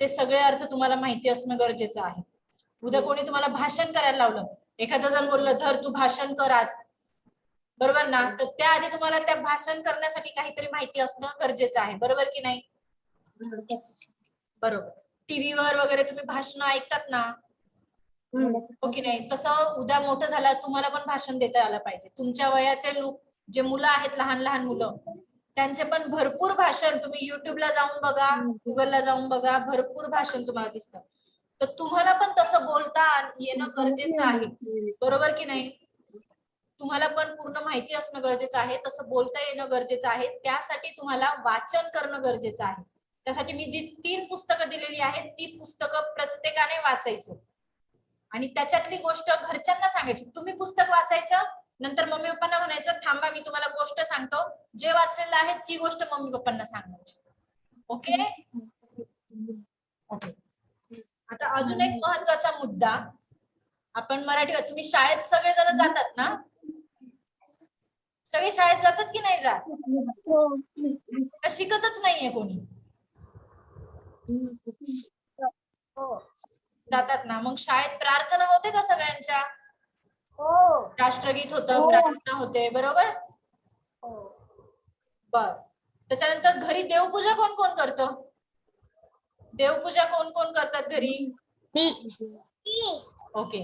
[SPEAKER 1] ते सगळे अर्थ तुम्हाला माहिती असणं गरजेचं आहे. उद्या कोणी तुम्हाला भाषण करायला लावलं, एखादं जण बोललं धर तू भाषण कर आज, बरोबर ना? तर त्याआधी तुम्हाला त्या भाषण करण्यासाठी काहीतरी माहिती असणं गरजेचं आहे. बरोबर की नाही? बरोबर. टीव्हीवर वगैरे तुम्ही भाषण ऐकतात ना, हो की नाही? तसं उद्या मोठं झालं तुम्हाला पण भाषण देता आलं पाहिजे. तुमच्या वयाचे लोक जे मुलं आहेत, लहान लहान मुलं, त्यांचे पण भरपूर भाषण तुम्ही युट्यूबला जाऊन बघा, गुगलला जाऊन बघा, भरपूर भाषण तुम्हाला दिसतं. तर तुम्हाला पण तसं बोलता येणं गरजेचं आहे. बरोबर की नाही? तुम्हाला पण पूर्ण माहिती असणं गरजेचं आहे, तसं बोलता येणं गरजेचं आहे. त्यासाठी तुम्हाला वाचन करणं गरजेचं आहे. त्यासाठी मी जी 3 पुस्तकं दिलेली आहेत, ती पुस्तकं प्रत्येकाने वाचायचं. आणि त्याच्यातली गोष्ट घरच्यांना सांगायची. तुम्ही पुस्तक वाचायचं, नंतर मम्मी पप्पांना म्हणायचं थांबा मी तुम्हाला गोष्ट सांगतो, जे वाचलेलं आहे ती गोष्ट मम्मी पप्पांना सांगायची. Okay okay. आता अजून एक महत्वाचा मुद्दा, आपण मराठी, तुम्ही शाळेत सगळेजण जातात ना? सगळे शाळेत जातात की नाही जात? का शिकतच नाहीये कोणी? जातात ना. मग शाळेत प्रार्थना होते का सगळ्यांच्या? राष्ट्रगीत होतं, प्रार्थना होते, बरोबर? बर. त्याच्यानंतर घरी देवपूजा कोण कोण करतं? देवपूजा कोण कोण करतात घरी? ओके.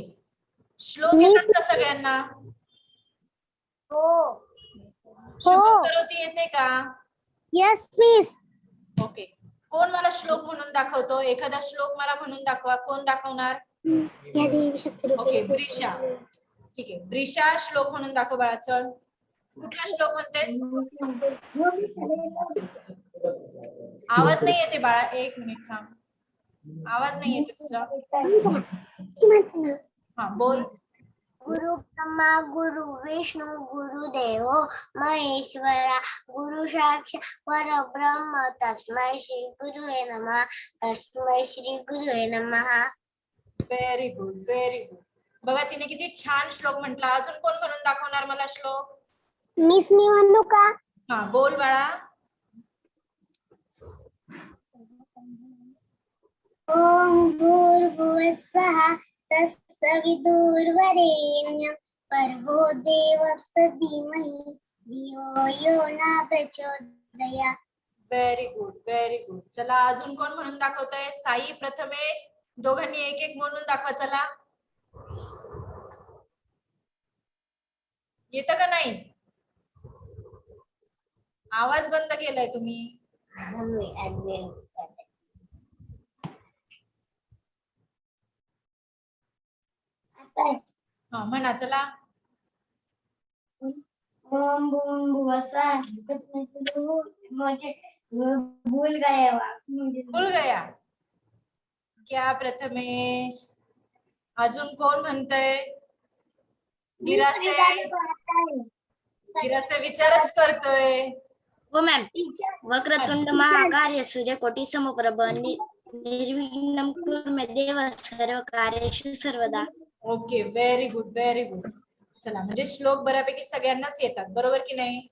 [SPEAKER 1] श्लोक येतात का सगळ्यांना? शुभम करोती येते का?
[SPEAKER 2] Yes, miss.
[SPEAKER 1] ओके. कोण मला श्लोक म्हणून दाखवतो? एखादा श्लोक मला म्हणून दाखवा. कोण दाखवणार?
[SPEAKER 2] या देवी शक्ती
[SPEAKER 1] ओके,
[SPEAKER 2] रूपेण
[SPEAKER 1] ब्रिशा. ठीक आहे, ब्रिशा श्लोक म्हणून दाखव बाळा. चल, कुठला श्लोक म्हणतेस? आवाज नाही येते बाळा, एक मिनिट थांब. आवाज नाही येते तुझा. हा बोल.
[SPEAKER 2] गुरु ब्रह्मा गुरु विष्णु गुरुदेव महेश्वरा गुरु साक्षात परब्रह्म तस्मै श्री गुरुवे नमः तस्मै श्री गुरुवे नमः.
[SPEAKER 1] Very good, very good. बघा तिने किती छान श्लोक म्हटला. अजून कोण म्हणून दाखवणार मला श्लोक?
[SPEAKER 2] मिस मी म्हणू का?
[SPEAKER 1] हा बोल बाळा.
[SPEAKER 2] ओम भूर्भुवः स्वः तत्सवितुर्वरेण्यं भर्गो देवस्य धीमहि धियो यो न प्रचोदयात्.
[SPEAKER 1] Very good, very good. चला अजून कोण म्हणून दाखवतोय? साई, प्रथमेश, दोघांनी एक एक म्हणून दाखवा. चला, येतं का नाही? आवाज बंद केलाय तुम्ही. हा म्हणा. चला.
[SPEAKER 2] ओम भूर्भुवः स्वः भूल गया.
[SPEAKER 1] भूल गया क्या प्रथमेश? अजून कोण म्हणतंय? गिरासे विचारच करतोय.
[SPEAKER 4] हो मॅम. वक्रतुंड महाकाय सूर्यकोटी समप्रभ निर्विघ्नं कुरु मे देव सर्व कार्येषु सर्वदा.
[SPEAKER 1] Okay, very good, very good. चला, म्हणजे श्लोक बऱ्यापैकी सगळ्यांनाच येतात, बरोबर की नाही?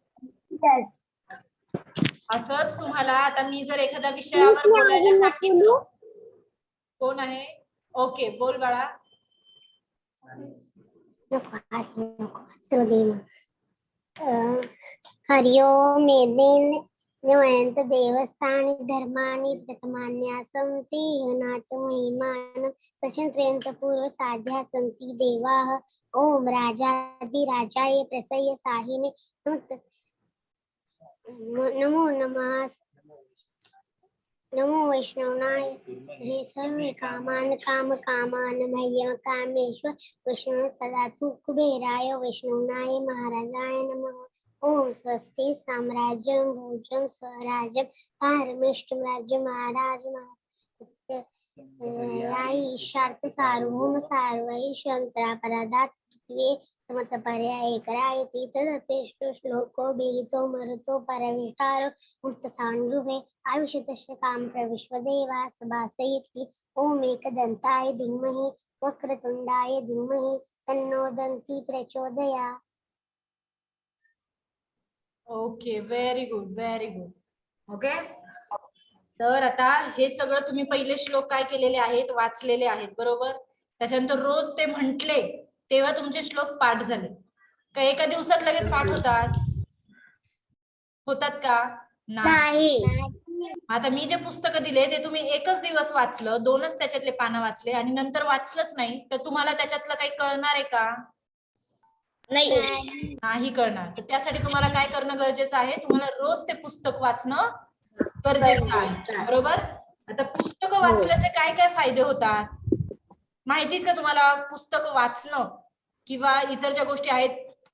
[SPEAKER 1] असंच तुम्हाला आता मी जर एखाद्या विषयावर बोलायला सांगितलं, कोण आहे? ओके, बोल बाळा.
[SPEAKER 2] हरि ओम नमयन्त देवस्थानि धर्माणि प्रथमान्या सन्ति नाथ महिमानं सचन्त्रयन्त पूर्व साध्या सन्ति देवाः. ओम राजाधिराजाय प्रसय्य साहिने नमो नमः. नमो वैष्णवाय हे सर्व कामान काम कामान मह्यम कामेश्वर वैष्णव सदातु कुबेराय वैष्णवनाय महाराजाय नमः. ओम स्वस्ति साम्राज्यं भोजं स्वराज्यं पारमेष्टं राज्य महाराज ईशार्थ सार्वभौम सार्वैश्वंतरा परादात पृथ्वी समतपर्याय करायति तदपेष्टो श्लोको बिहितो मरुतो परविष्टारो मुक्तसान्गृहे आयुष्यतस्य काम प्रविश्वदेवा सभासयति. ओम एकदन्ताय धीमहि वक्रतुंडाय धीमहि तन्नो दन्ति प्रचोदयात्.
[SPEAKER 1] Okay, very good, very good. Okay, तर आता हे सगळं तुम्ही पहिले श्लोक काय केलेले आहेत, वाचलेले आहेत, बरोबर. त्याच्यानंतर रोज ते म्हटले तेव्हा तुमचे श्लोक पाठ झाले का? एका दिवसात लगेच पाठ होतात का? नाही. आता मी जे पुस्तक दिले ते तुम्ही एकच दिवस वाचलं, 2च त्याच्यातले पानं वाचले आणि नंतर वाचलंच नाही, तर तुम्हाला त्याच्यातलं काही कळणार आहे का? नाही कळणार. तर त्यासाठी तुम्हाला काय करणं गरजेचं आहे, तुम्हाला रोज ते पुस्तक वाचणं गरजेचं आहे, बरोबर. आता पुस्तकं वाचल्याचे काय काय फायदे होतात माहितीत का तुम्हाला? पुस्तक वाचणं किंवा इतर ज्या गोष्टी आहेत,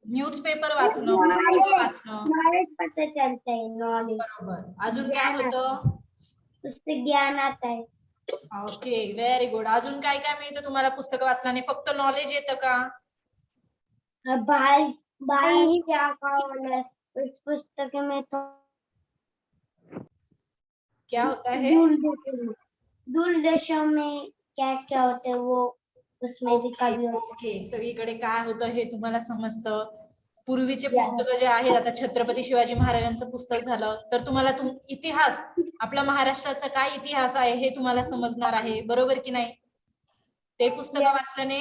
[SPEAKER 1] न्यूजपेपर वाचणं, पुस्तकं वाचणं, बरोबर. अजून काय होतं?
[SPEAKER 2] उससे ज्ञान आता है.
[SPEAKER 1] Okay, very good. अजून काय काय मिळतं तुम्हाला पुस्तकं वाचल्याने? फक्त नॉलेज येतं का?
[SPEAKER 2] बाहर बाहर क्या होना है उस पुस्तक में तो
[SPEAKER 1] क्या होता है?
[SPEAKER 2] दूर देशों में क्या क्या होता है वो उसमें लिखा भी होता
[SPEAKER 1] ओके, सगळीकडे काय होतं हे तुम्हाला समजतं. पूर्वीचे पुस्तकं जे आहेत, आता छत्रपती शिवाजी महाराजांचं पुस्तक झालं, तर तुम्हाला इतिहास, आपल्या महाराष्ट्राचा काय इतिहास आहे हे तुम्हाला समजणार आहे, बरोबर की नाही. ते पुस्तक वाचल्याने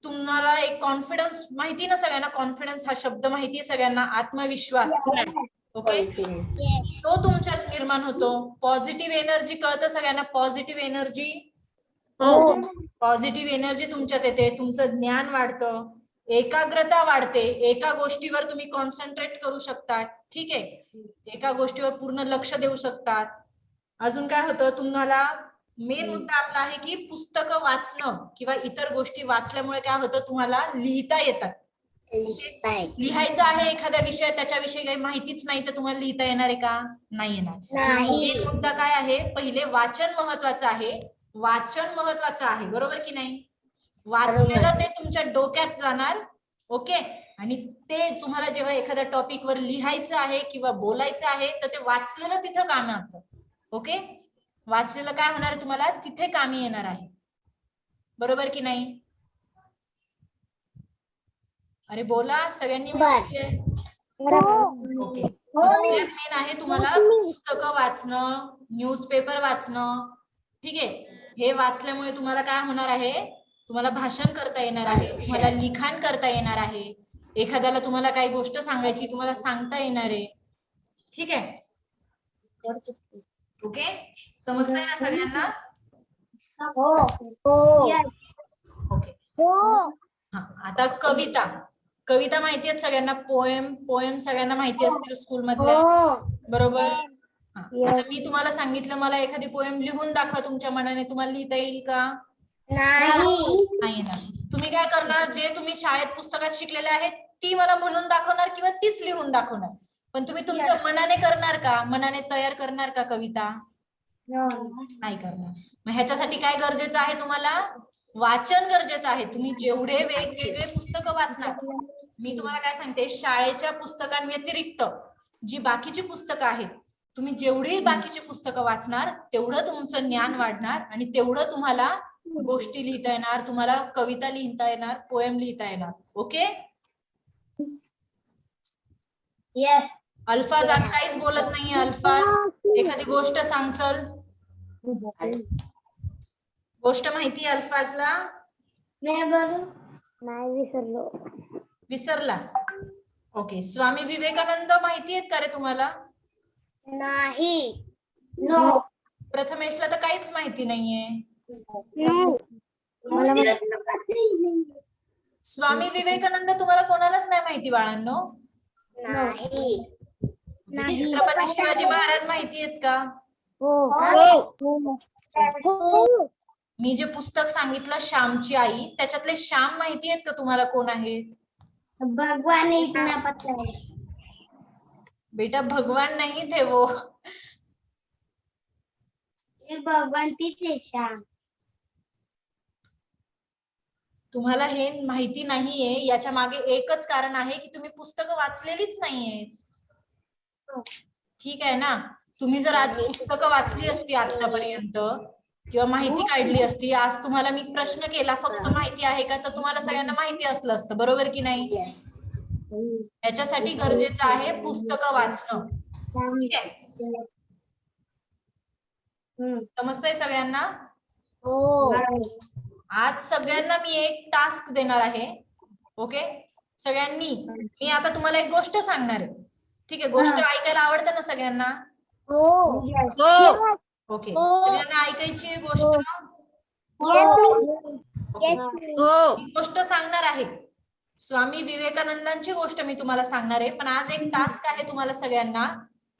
[SPEAKER 1] तुम्हाला एक कॉन्फिडन्स, माहिती ना सगळ्यांना, कॉन्फिडन्स हा शब्द माहितीये सगळ्यांना, आत्मविश्वास, ओके, तो तुमच्यात निर्माण होतो. पॉझिटिव्ह एनर्जी कळतं सगळ्यांना, पॉझिटिव्ह एनर्जी, पॉझिटिव्ह एनर्जी तुमच्यात येते, तुमचं ज्ञान वाढतं, एकाग्रता वाढते, एका गोष्टीवर तुम्ही कॉन्सन्ट्रेट करू शकता, ठीक आहे, एका गोष्टीवर पूर्ण लक्ष देऊ शकतात. अजून काय होतं, तुम्हाला मेन मुद्दा आपला आहे की पुस्तकं वाचणं किंवा इतर गोष्टी वाचल्यामुळे काय होतं, तुम्हाला लिहिता येतात. लिहायचं आहे एखाद्या विषय, त्याच्याविषयी काही माहितीच नाही तर तुम्हाला लिहिता येणार आहे का? नाही येणार. मेन मुद्दा काय आहे, पहिले वाचन महत्वाचं आहे, वाचन महत्वाचं आहे, बरोबर की नाही. वाचलेलं ते तुमच्या डोक्यात जाणार, ओके, आणि ते तुम्हाला जेव्हा एखाद्या टॉपिक वर लिहायचं आहे किंवा बोलायचं आहे तर ते वाचलेलं तिथं कामी येतं, ओके. वाचलेलं काय होणार आहे, तुम्हाला तिथे कामी येणार आहे, बरोबर की नाही. अरे बोला सगळ्यांनी. ओके, मेन आहे तुम्हाला पुस्तकं वाचणं, न्यूजपेपर वाचणं, ठीक आहे. हे वाचल्यामुळे तुम्हाला काय होणार आहे, तुम्हाला भाषण करता येणार आहे, तुम्हाला लिखाण करता येणार आहे, एखाद्याला तुम्हाला काही गोष्ट सांगायची तुम्हाला सांगता येणार आहे, ठीक आहे. ओके, समजतंय ना सगळ्यांना? ओके. हा, आता कविता, कविता माहिती आहेत सगळ्यांना, पोएम सगळ्यांना माहिती असतील स्कूल मधल्या, बरोबर. आता मी तुम्हाला सांगितलं मला एखादी पोएम लिहून दाखवा तुमच्या मनाने, तुम्हाला लिहिता येईल का? नाही ना. तुम्ही काय करणार, जे तुम्ही शाळेत पुस्तकात शिकलेले आहेत ती मला म्हणून दाखवणार किंवा तीच लिहून दाखवणार, पण तुम्ही तुमच्या मनाने करणार का, मनाने तयार करणार का कविता? नाही करणार. मग ह्याच्यासाठी काय गरजेचं आहे, तुम्हाला वाचन गरजेचं आहे. तुम्ही जेवढे वेगवेगळे पुस्तकं वाचणार, मी तुम्हाला काय सांगते, शाळेच्या पुस्तकांव्यतिरिक्त जी बाकीची पुस्तकं आहेत, तुम्ही जेवढी बाकीची पुस्तकं वाचणार तेवढं तुमचं ज्ञान वाढणार आणि तेवढं तुम्हाला गोष्टी लिहिता येणार, तुम्हाला कविता लिहिता येणार, पोएम लिहिता येणार, ओके. अल्फाज आज काहीच बोलत नाहीये, अल्फाज एखादी गोष्ट सांग, चल गोष्ट माहिती अल्फाजला? विसरला. ओके, स्वामी विवेकानंद माहिती आहेत का रे तुम्हाला?
[SPEAKER 2] नाही.
[SPEAKER 1] प्रथमेशला तर काहीच माहिती नाहीये. स्वामी विवेकानंद तुम्हाला कोणालाच नाही माहिती बाळांनो? छत्रपती शिवाजी महाराज माहिती आहेत का? मी जे पुस्तक सांगितलं श्यामची आई, त्याच्यातले श्याम माहिती आहेत का तुम्हाला कोण आहेत?
[SPEAKER 2] भगवान इतना पतला है.
[SPEAKER 1] बेटा भगवान नहीं थे वो,
[SPEAKER 2] भगवान पीछे श्याम.
[SPEAKER 1] तुम्हाला हे माहिती नाहीये याच्या मागे एकच कारण आहे की तुम्ही पुस्तकं वाचलेलीच नाहीये, ठीक आहे ना. तुम्ही जर आज पुस्तकं वाचली असती आतापर्यंत किंवा माहिती काढली असती, आज तुम्हाला मी प्रश्न केला फक्त माहिती आहे का, तर तुम्हाला सगळ्यांना माहिती असलं असतं, बरोबर की नाही. याच्यासाठी गरजेचं आहे पुस्तकं वाचणं, ठीक आहे. समजतंय सगळ्यांना?
[SPEAKER 2] हो.
[SPEAKER 1] आज सगळ्यांना मी एक टास्क देणार आहे. ओके, सगळ्यांनी मी आता तुम्हाला एक गोष्ट सांगणार आहे. ठीक आहे, गोष्ट ऐकायला आवडतं ना सगळ्यांना?
[SPEAKER 2] हो.
[SPEAKER 4] हो.
[SPEAKER 1] ओके,
[SPEAKER 2] हो.
[SPEAKER 1] सगळ्यांना ऐकायची आहे गोष्ट? ओके.
[SPEAKER 4] हो.
[SPEAKER 1] गोष्ट सांगणार आहे, स्वामी विवेकानंदांची गोष्ट मी तुम्हाला सांगणार आहे. पण आज एक टास्क आहे तुम्हाला सगळ्यांना.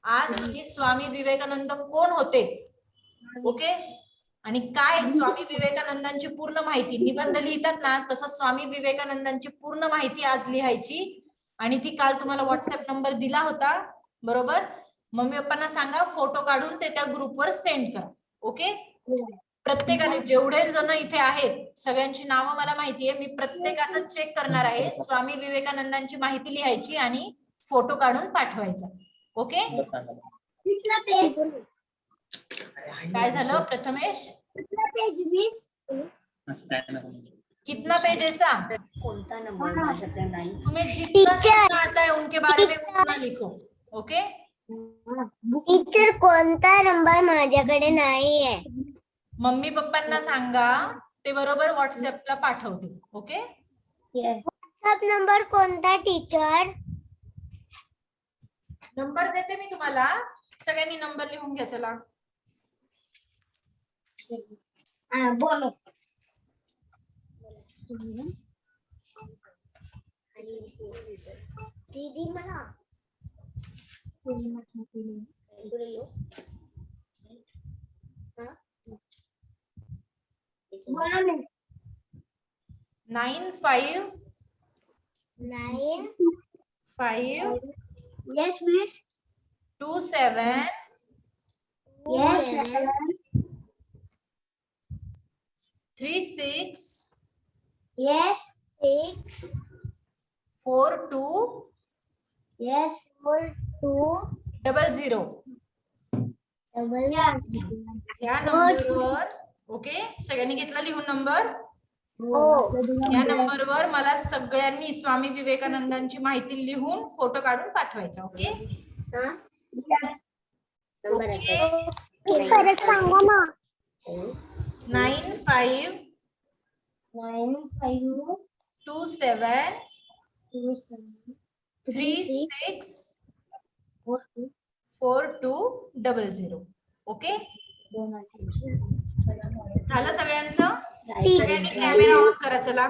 [SPEAKER 1] आज तुम्ही स्वामी विवेकानंद कोण होते, ओके, आणि काय स्वामी विवेकानंदांची पूर्ण माहिती, निबंध लिहितात ना तसं स्वामी विवेकानंदांची पूर्ण माहिती आज लिहायची. आणि ती काल तुम्हाला व्हॉट्सअप नंबर दिला होता, बरोबर? मम्मी पप्पांना सांगा फोटो काढून ते त्या ग्रुपवर सेंड करा. ओके, प्रत्येकाने जेवढे जण इथे आहेत सगळ्यांची नावं मला माहिती आहे. मी प्रत्येकाचं चेक करणार आहे. स्वामी विवेकानंदांची माहिती लिहायची आणि फोटो काढून पाठवायचा. ओके, काय झालं प्रथमेश? कितना पेज ऐसा? तुम्हें जितना लिखना आता है उनके बारे में उतना लिखो. ओके,
[SPEAKER 2] टीचर कोणता नंबर माझ्याकडे नाहीये.
[SPEAKER 1] मम्मी पप्पांना सांगा ते बरोबर व्हॉट्सअपला पाठवतील. ओके,
[SPEAKER 2] व्हॉट्सअप नंबर कोणता टीचर?
[SPEAKER 1] नंबर देते मी तुम्हाला, सगळ्यांनी नंबर लिहून घ्या. चला
[SPEAKER 2] बोलो. दीदी मला बोलो ना.
[SPEAKER 1] 95
[SPEAKER 2] 9
[SPEAKER 1] 5
[SPEAKER 2] Yes, miss.
[SPEAKER 1] 27
[SPEAKER 2] Yes.
[SPEAKER 1] 36
[SPEAKER 2] Yes. 6.
[SPEAKER 1] 42
[SPEAKER 2] Yes. 4 2
[SPEAKER 1] 00.
[SPEAKER 2] double.
[SPEAKER 1] या नंबरवर, ओके, सगळ्यांनी घेतला लिहून नंबर?
[SPEAKER 2] हो.
[SPEAKER 1] या नंबरवर मला सगळ्यांनी स्वामी विवेकानंदांची माहिती लिहून फोटो काढून पाठवायचा. ओके,
[SPEAKER 2] परत सांगा ना.
[SPEAKER 1] 95
[SPEAKER 2] 9 5
[SPEAKER 1] 27
[SPEAKER 2] 2 7
[SPEAKER 1] 36
[SPEAKER 2] 4 2
[SPEAKER 1] 4200. ओके, झालं सगळ्यांचं? सगळ्यांनी कॅमेरा ऑन करा. चला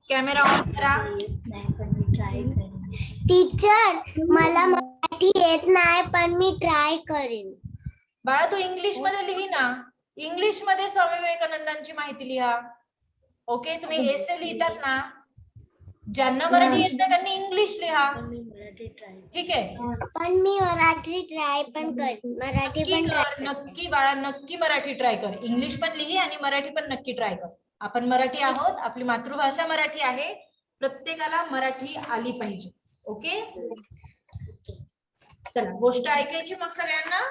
[SPEAKER 1] कॅमेरा ऑन करा.
[SPEAKER 2] टीचर मला मराठी येत नाही पण मी ट्राय करेन.
[SPEAKER 1] बाळा तू इंग्लिश मध्ये लिही ना. इंग्लिश मध्ये स्वामी विवेकानंदांची माहिती लिहा. ओके, तुम्ही एसे लिहितात ना, ज्यांना मराठी येत नाही त्यांनी इंग्लिश लिहा. ठीक आहे,
[SPEAKER 2] पण मी मराठी ट्राय पण कर. मराठी
[SPEAKER 1] नक्की
[SPEAKER 2] पण
[SPEAKER 1] कर, नक्की बाळा, नक्की मराठी ट्राय कर. इंग्लिश पण लिही आणि मराठी पण नक्की ट्राय कर. आपण मराठी आहोत, आपली मातृभाषा मराठी आहे, प्रत्येकाला मराठी आली पाहिजे. ओके, चला गोष्ट ऐकायची मग सगळ्यांना.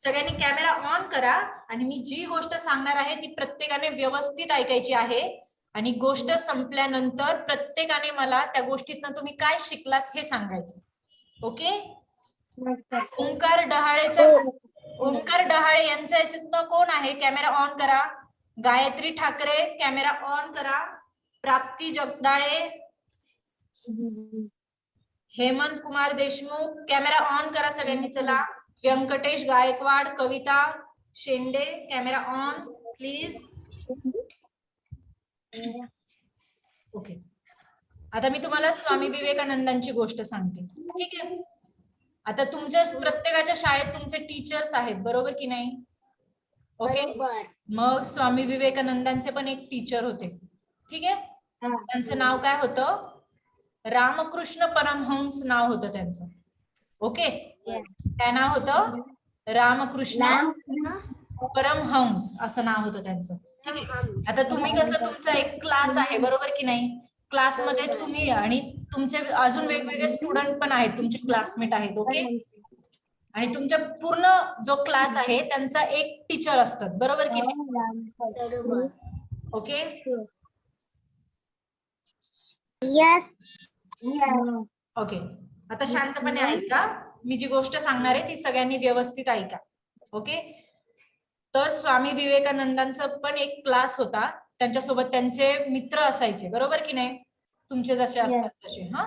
[SPEAKER 1] सगळ्यांनी कॅमेरा ऑन करा आणि मी जी गोष्ट सांगणार आहे ती प्रत्येकाने व्यवस्थित ऐकायची आहे. आणि गोष्ट संपल्यानंतर प्रत्येकाने मला त्या गोष्टीतनं तुम्ही काय शिकलात हे सांगायचं. ओके, ओंकार डहाळे यांच्या याच्यातनं कोण आहे? कॅमेरा ऑन करा. गायत्री ठाकरे कॅमेरा ऑन करा. प्राप्ती जगदाळे, हेमंत कुमार देशमुख कॅमेरा ऑन करा सगळ्यांनी. चला व्यंकटेश गायकवाड, कविता शेंडे कॅमेरा ऑन प्लीज. ओके, आता मी तुम्हाला स्वामी विवेकानंदांची गोष्ट सांगते. ठीक आहे, आता तुमच्या प्रत्येकाच्या शाळेत तुमचे टीचर्स आहेत, बरोबर की नाही? ओके, मग स्वामी विवेकानंदांचे पण एक टीचर होते. ठीक आहे, त्यांचं नाव काय होतं? रामकृष्ण परमहंस नाव होतं त्यांचं. ओके, काय नाव होतं? रामकृष्ण परमहंस असं नाव होतं त्यांचं. ठीक आहे, आता तुम्ही कसं तुमचा एक क्लास आहे, बरोबर की नाही? क्लासमध्ये तुम्ही आणि तुमचे अजून वेगवेगळे स्टुडंट पण आहेत, तुमचे क्लासमेट आहेत. ओके, आणि तुमच्या पूर्ण जो क्लास आहे त्यांचा एक टीचर असतात, बरोबर की नाही? ओके, ओके, आता शांतपणे ऐका. मी जी गोष्ट सांगणार आहे ती सगळ्यांनी व्यवस्थित ऐका. ओके, तर स्वामी विवेकानंदांचं पण एक क्लास होता, त्यांच्यासोबत त्यांचे मित्र असायचे, बरोबर की नाही, तुमचे जसे असतात तसे. हा,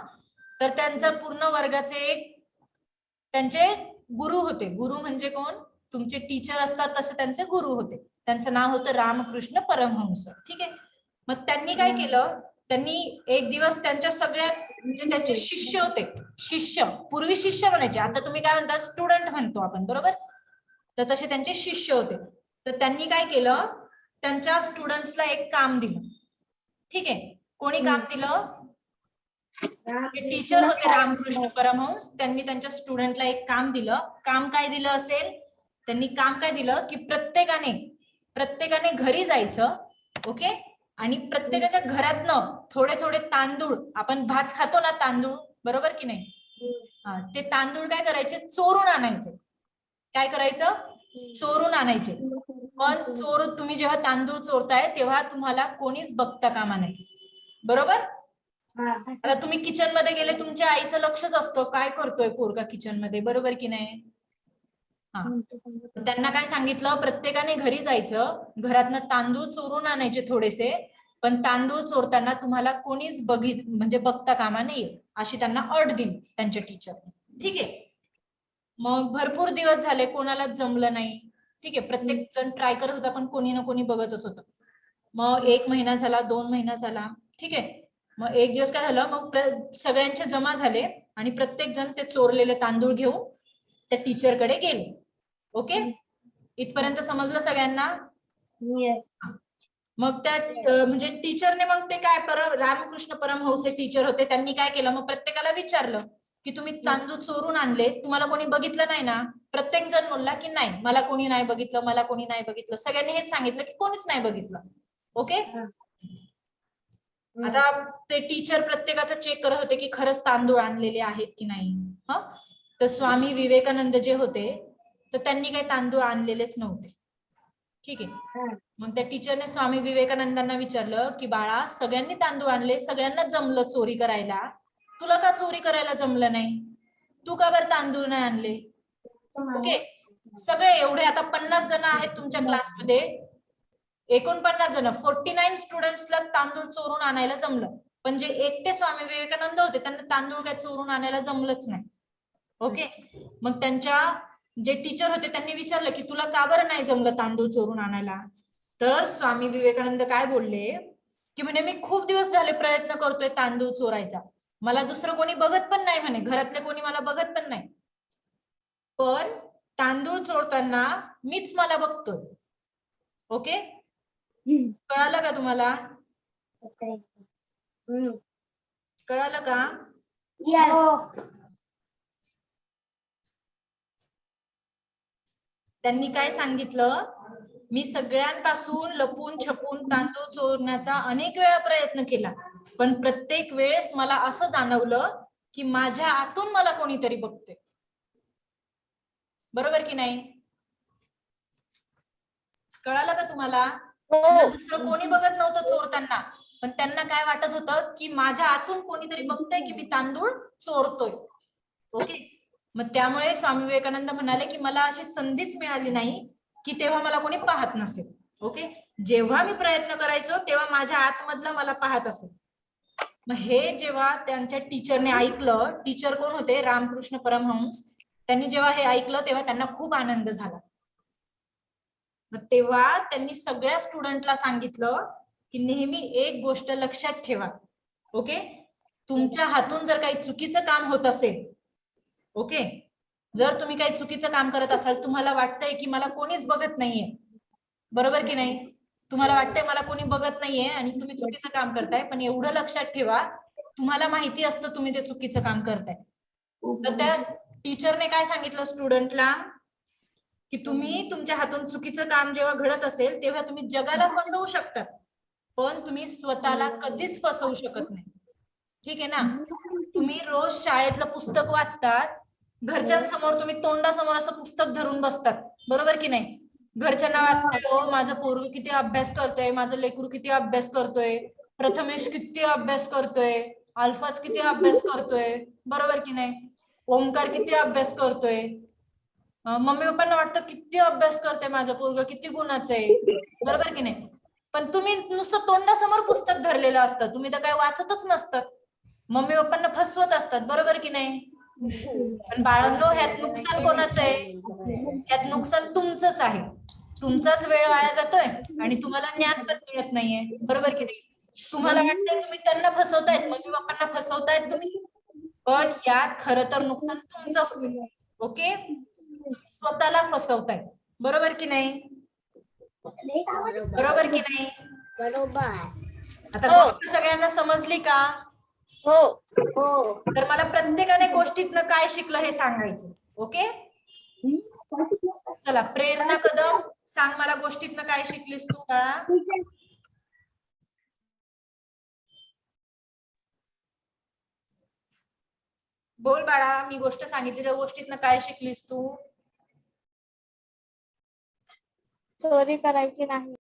[SPEAKER 1] तर त्यांचा पूर्ण वर्गाचे एक त्यांचे गुरु होते. गुरु म्हणजे कोण? तुमचे टीचर असतात तसे त्यांचे गुरु होते. त्यांचं नाव होतं रामकृष्ण परमहंस. ठीक आहे. मग त्यांनी काय केलं, त्यांनी एक दिवस त्यांच्या सगळ्यात म्हणजे त्यांचे शिष्य होते, शिष्य, पूर्वी शिष्य म्हणायचे, आता तुम्ही काय म्हणता, स्टुडंट म्हणतो आपण, बरोबर. तर तसे त्यांचे शिष्य होते. तर त्यांनी काय केलं, त्यांच्या स्टुडंट्सला एक काम दिलं. ठीक आहे. कोणी काम दिलं? टीचर होते रामकृष्ण परमहंस. त्यांनी त्यांच्या स्टुडंटला एक काम दिलं. काम काय दिलं असेल? त्यांनी काम काय दिलं की प्रत्येकाने घरी जायचं, ओके, आणि प्रत्येकाच्या घरातनं थोडे थोडे तांदूळ, आपण भात खातो ना तांदूळ, बरोबर की नाही, ते तांदूळ काय करायचे, चोरून आणायचे. काय करायचं? चोरून आणायचे. पण तुम्ही जेव्हा तांदूळ चोरताय तेव्हा तुम्हाला कोणीच बघता कामा नये, बरोबर. आता तुम्ही किचन मध्ये गेले, तुमच्या आईचं लक्षच असतं काय करतोय पोरगा किचन मध्ये, बरोबर की नाही. हा, त्यांना काय सांगितलं, प्रत्येकाने घरी जायचं, घरातनं तांदूळ चोरून आणायचे थोडेसे, पण तांदूळ चोरताना तुम्हाला कोणीच म्हणजे बघता कामा नये, अशी त्यांना अट दिली त्यांच्या टीचरने. ठीक आहे. मग भरपूर दिवस झाले, कोणालाच जमलं नाही. ठीक आहे. प्रत्येक जण ट्राय करत होता, पण कोणी ना कोणी बघतच होतं. मग 1 महिना झाला, 2 महिना झाला. ठीक आहे. मग एक दिवस काय झालं, मग सगळ्यांचे जमा झाले आणि प्रत्येक जण ते चोरलेले तांदूळ घेऊन त्या टीचरकडे गेले. ओके, इथपर्यंत समजलं सगळ्यांना? मग त्या म्हणजे टीचरने मग ते काय, रामकृष्ण परमहंस टीचर होते, त्यांनी काय केलं, मग प्रत्येकाला विचारलं की तुम्ही तांदूळ चोरून आणले, तुम्हाला कोणी बघितलं नाही ना? प्रत्येक जण बोलला की नाही, मला कोणी नाही बघितलं, मला कोणी नाही बघितलं. सगळ्यांनी हेच सांगितलं की कोणीच नाही बघितलं. ओके. आता ते टीचर प्रत्येकाचं चेक करत होते की खरंच तांदूळ आणलेले आहेत की नाही. हा, तर स्वामी विवेकानंद जे होते, तर त्यांनी काही तांदूळ आणलेलेच नव्हते. ठीक आहे. मग त्या टीचरने स्वामी विवेकानंदांना विचारलं की बाळा, सगळ्यांनी तांदूळ आणले, सगळ्यांना जमलं चोरी करायला, तुला का चोरी करायला जमलं नाही? तू का बरं तांदूळ नाही आणले? ओके, सगळे एवढे आता 50 जण आहेत तुमच्या क्लासमध्ये, 49 जण, 49 स्टुडंट्सला तांदूळ चोरून आणायला जमलं, पण जे एकटे स्वामी विवेकानंद होते त्यांना तांदूळ काय चोरून आणायला जमलंच नाही. ओके. मग त्यांच्या जे टीचर होते त्यांनी विचारलं की तुला का बरं नाही जमलं तांदूळ चोरून आणायला? तर स्वामी विवेकानंद काय बोलले की म्हणे मी खूप दिवस झाले प्रयत्न करतोय तांदूळ चोरायचा, मला दुसरं कोणी बघत पण नाही, म्हणे घरातले कोणी मला बघत पण नाही, पण तांदूळ चोरताना मीच मला बघतोय. ओके, कळालं का तुम्हाला? कळालं का? त्यांनी काय सांगितलं, मी सगळ्यांपासून लपून छपून तांदूळ चोरण्याचा अनेक वेळा प्रयत्न केला, पण प्रत्येक वेळेस मला असं जाणवलं की माझ्या आतून मला कोणीतरी बघतोय. बरोबर की नाही? कळालं का तुम्हाला? दुसरं कोणी बघत नव्हतं चोरताना, पण त्यांना काय वाटत होतं की माझ्या आतून कोणीतरी बघतंय की मी तांदूळ चोरतोय. ओके. मग त्यामुळे स्वामी विवेकानंद म्हणाले की मला अशी संधीच मिळाली नाही की तेव्हा मला कोणी पाहत नसेल. ओके, जेव्हा मी प्रयत्न करायचो तेव्हा माझ्या आतमधलं मला पाहत असेल. मग हे जेव्हा त्यांच्या टीचरने ऐकलं, टीचर कोण होते? रामकृष्ण परमहंस. त्यांनी जेव्हा हे ऐकलं तेव्हा त्यांना खूप आनंद झाला. मग तेव्हा त्यांनी सगळ्या स्टुडंटला सांगितलं की नेहमी एक गोष्ट लक्षात ठेवा. ओके, तुमच्या हातून जर काही चुकीचं काम होत असेल, ओके, जर तुम्ही काही चुकीचं काम करत असाल, तुम्हाला वाटतंय की मला कोणीच बघत नाहीये, बरोबर की नाही, तुम्हाला वाटतंय मला कोणी बघत नाहीये आणि तुम्ही चुकीचं काम करताय, पण एवढं लक्षात ठेवा, तुम्हाला माहिती असतं तुम्ही ते चुकीचं काम करताय. तर त्या टीचरने काय सांगितलं स्टुडंटला की तुम्ही तुमच्या हातून चुकीचं काम जेव्हा घडत असेल तेव्हा तुम्ही जगाला फसवू शकतात, पण तुम्ही स्वतःला कधीच फसवू शकत नाही. ठीक आहे ना? तुम्ही रोज शाळेतलं पुस्तक वाचतात, घरच्यांसमोर तुम्ही तोंडासमोर असं पुस्तक धरून बसतात, बरोबर की नाही? घरच्यांना वाटतंय हो माझं पोरगं किती अभ्यास करतोय, माझं लेकरू किती अभ्यास करतोय, प्रथमेश किती अभ्यास करतोय, अल्फाज किती अभ्यास करतोय, बरोबर की नाही? ओंकार किती अभ्यास करतोय. मम्मी पप्पांना वाटतं किती अभ्यास करते माझं पोरग, किती गुणाचं आहे, बरोबर की नाही? पण तुम्ही नुसतं तोंडासमोर पुस्तक धरलेलं असतं, तुम्ही तर काय वाचतच नसतात, मम्मी पप्पांना फसवत असतात, बरोबर की नाही? पण बाळांनो, ह्यात नुकसान कोणाचं आहे? ह्यात नुकसान तुमचंच आहे. तुमचाच वेळ वाया जातोय आणि तुम्हाला ज्ञान पण मिळत नाहीये, बरोबर की नाही? तुम्हाला वाटतंय तुम्ही त्यांना फसवतायत, मम्मी पप्पांना फसवतायत तुम्ही, पण यात खरं तर नुकसान तुमचं होतंय. ओके, तुम्ही स्वतःला फसवताय, बरोबर की नाही? बरोबर की नाही? आता
[SPEAKER 4] हो.
[SPEAKER 1] गोष्ट सगळ्यांना समजली का?
[SPEAKER 4] हो.
[SPEAKER 1] तर मला प्रत्येकाने गोष्टीतनं काय शिकलं हे सांगायचं. ओके, चला प्रेरणा कदम, सांग मला गोष्टीतनं काय शिकलीस तू बाळा? बोल बाळा, मी गोष्ट सांगितली त्या गोष्टीतनं काय शिकलीस तू?
[SPEAKER 2] चोरी करायची नाही.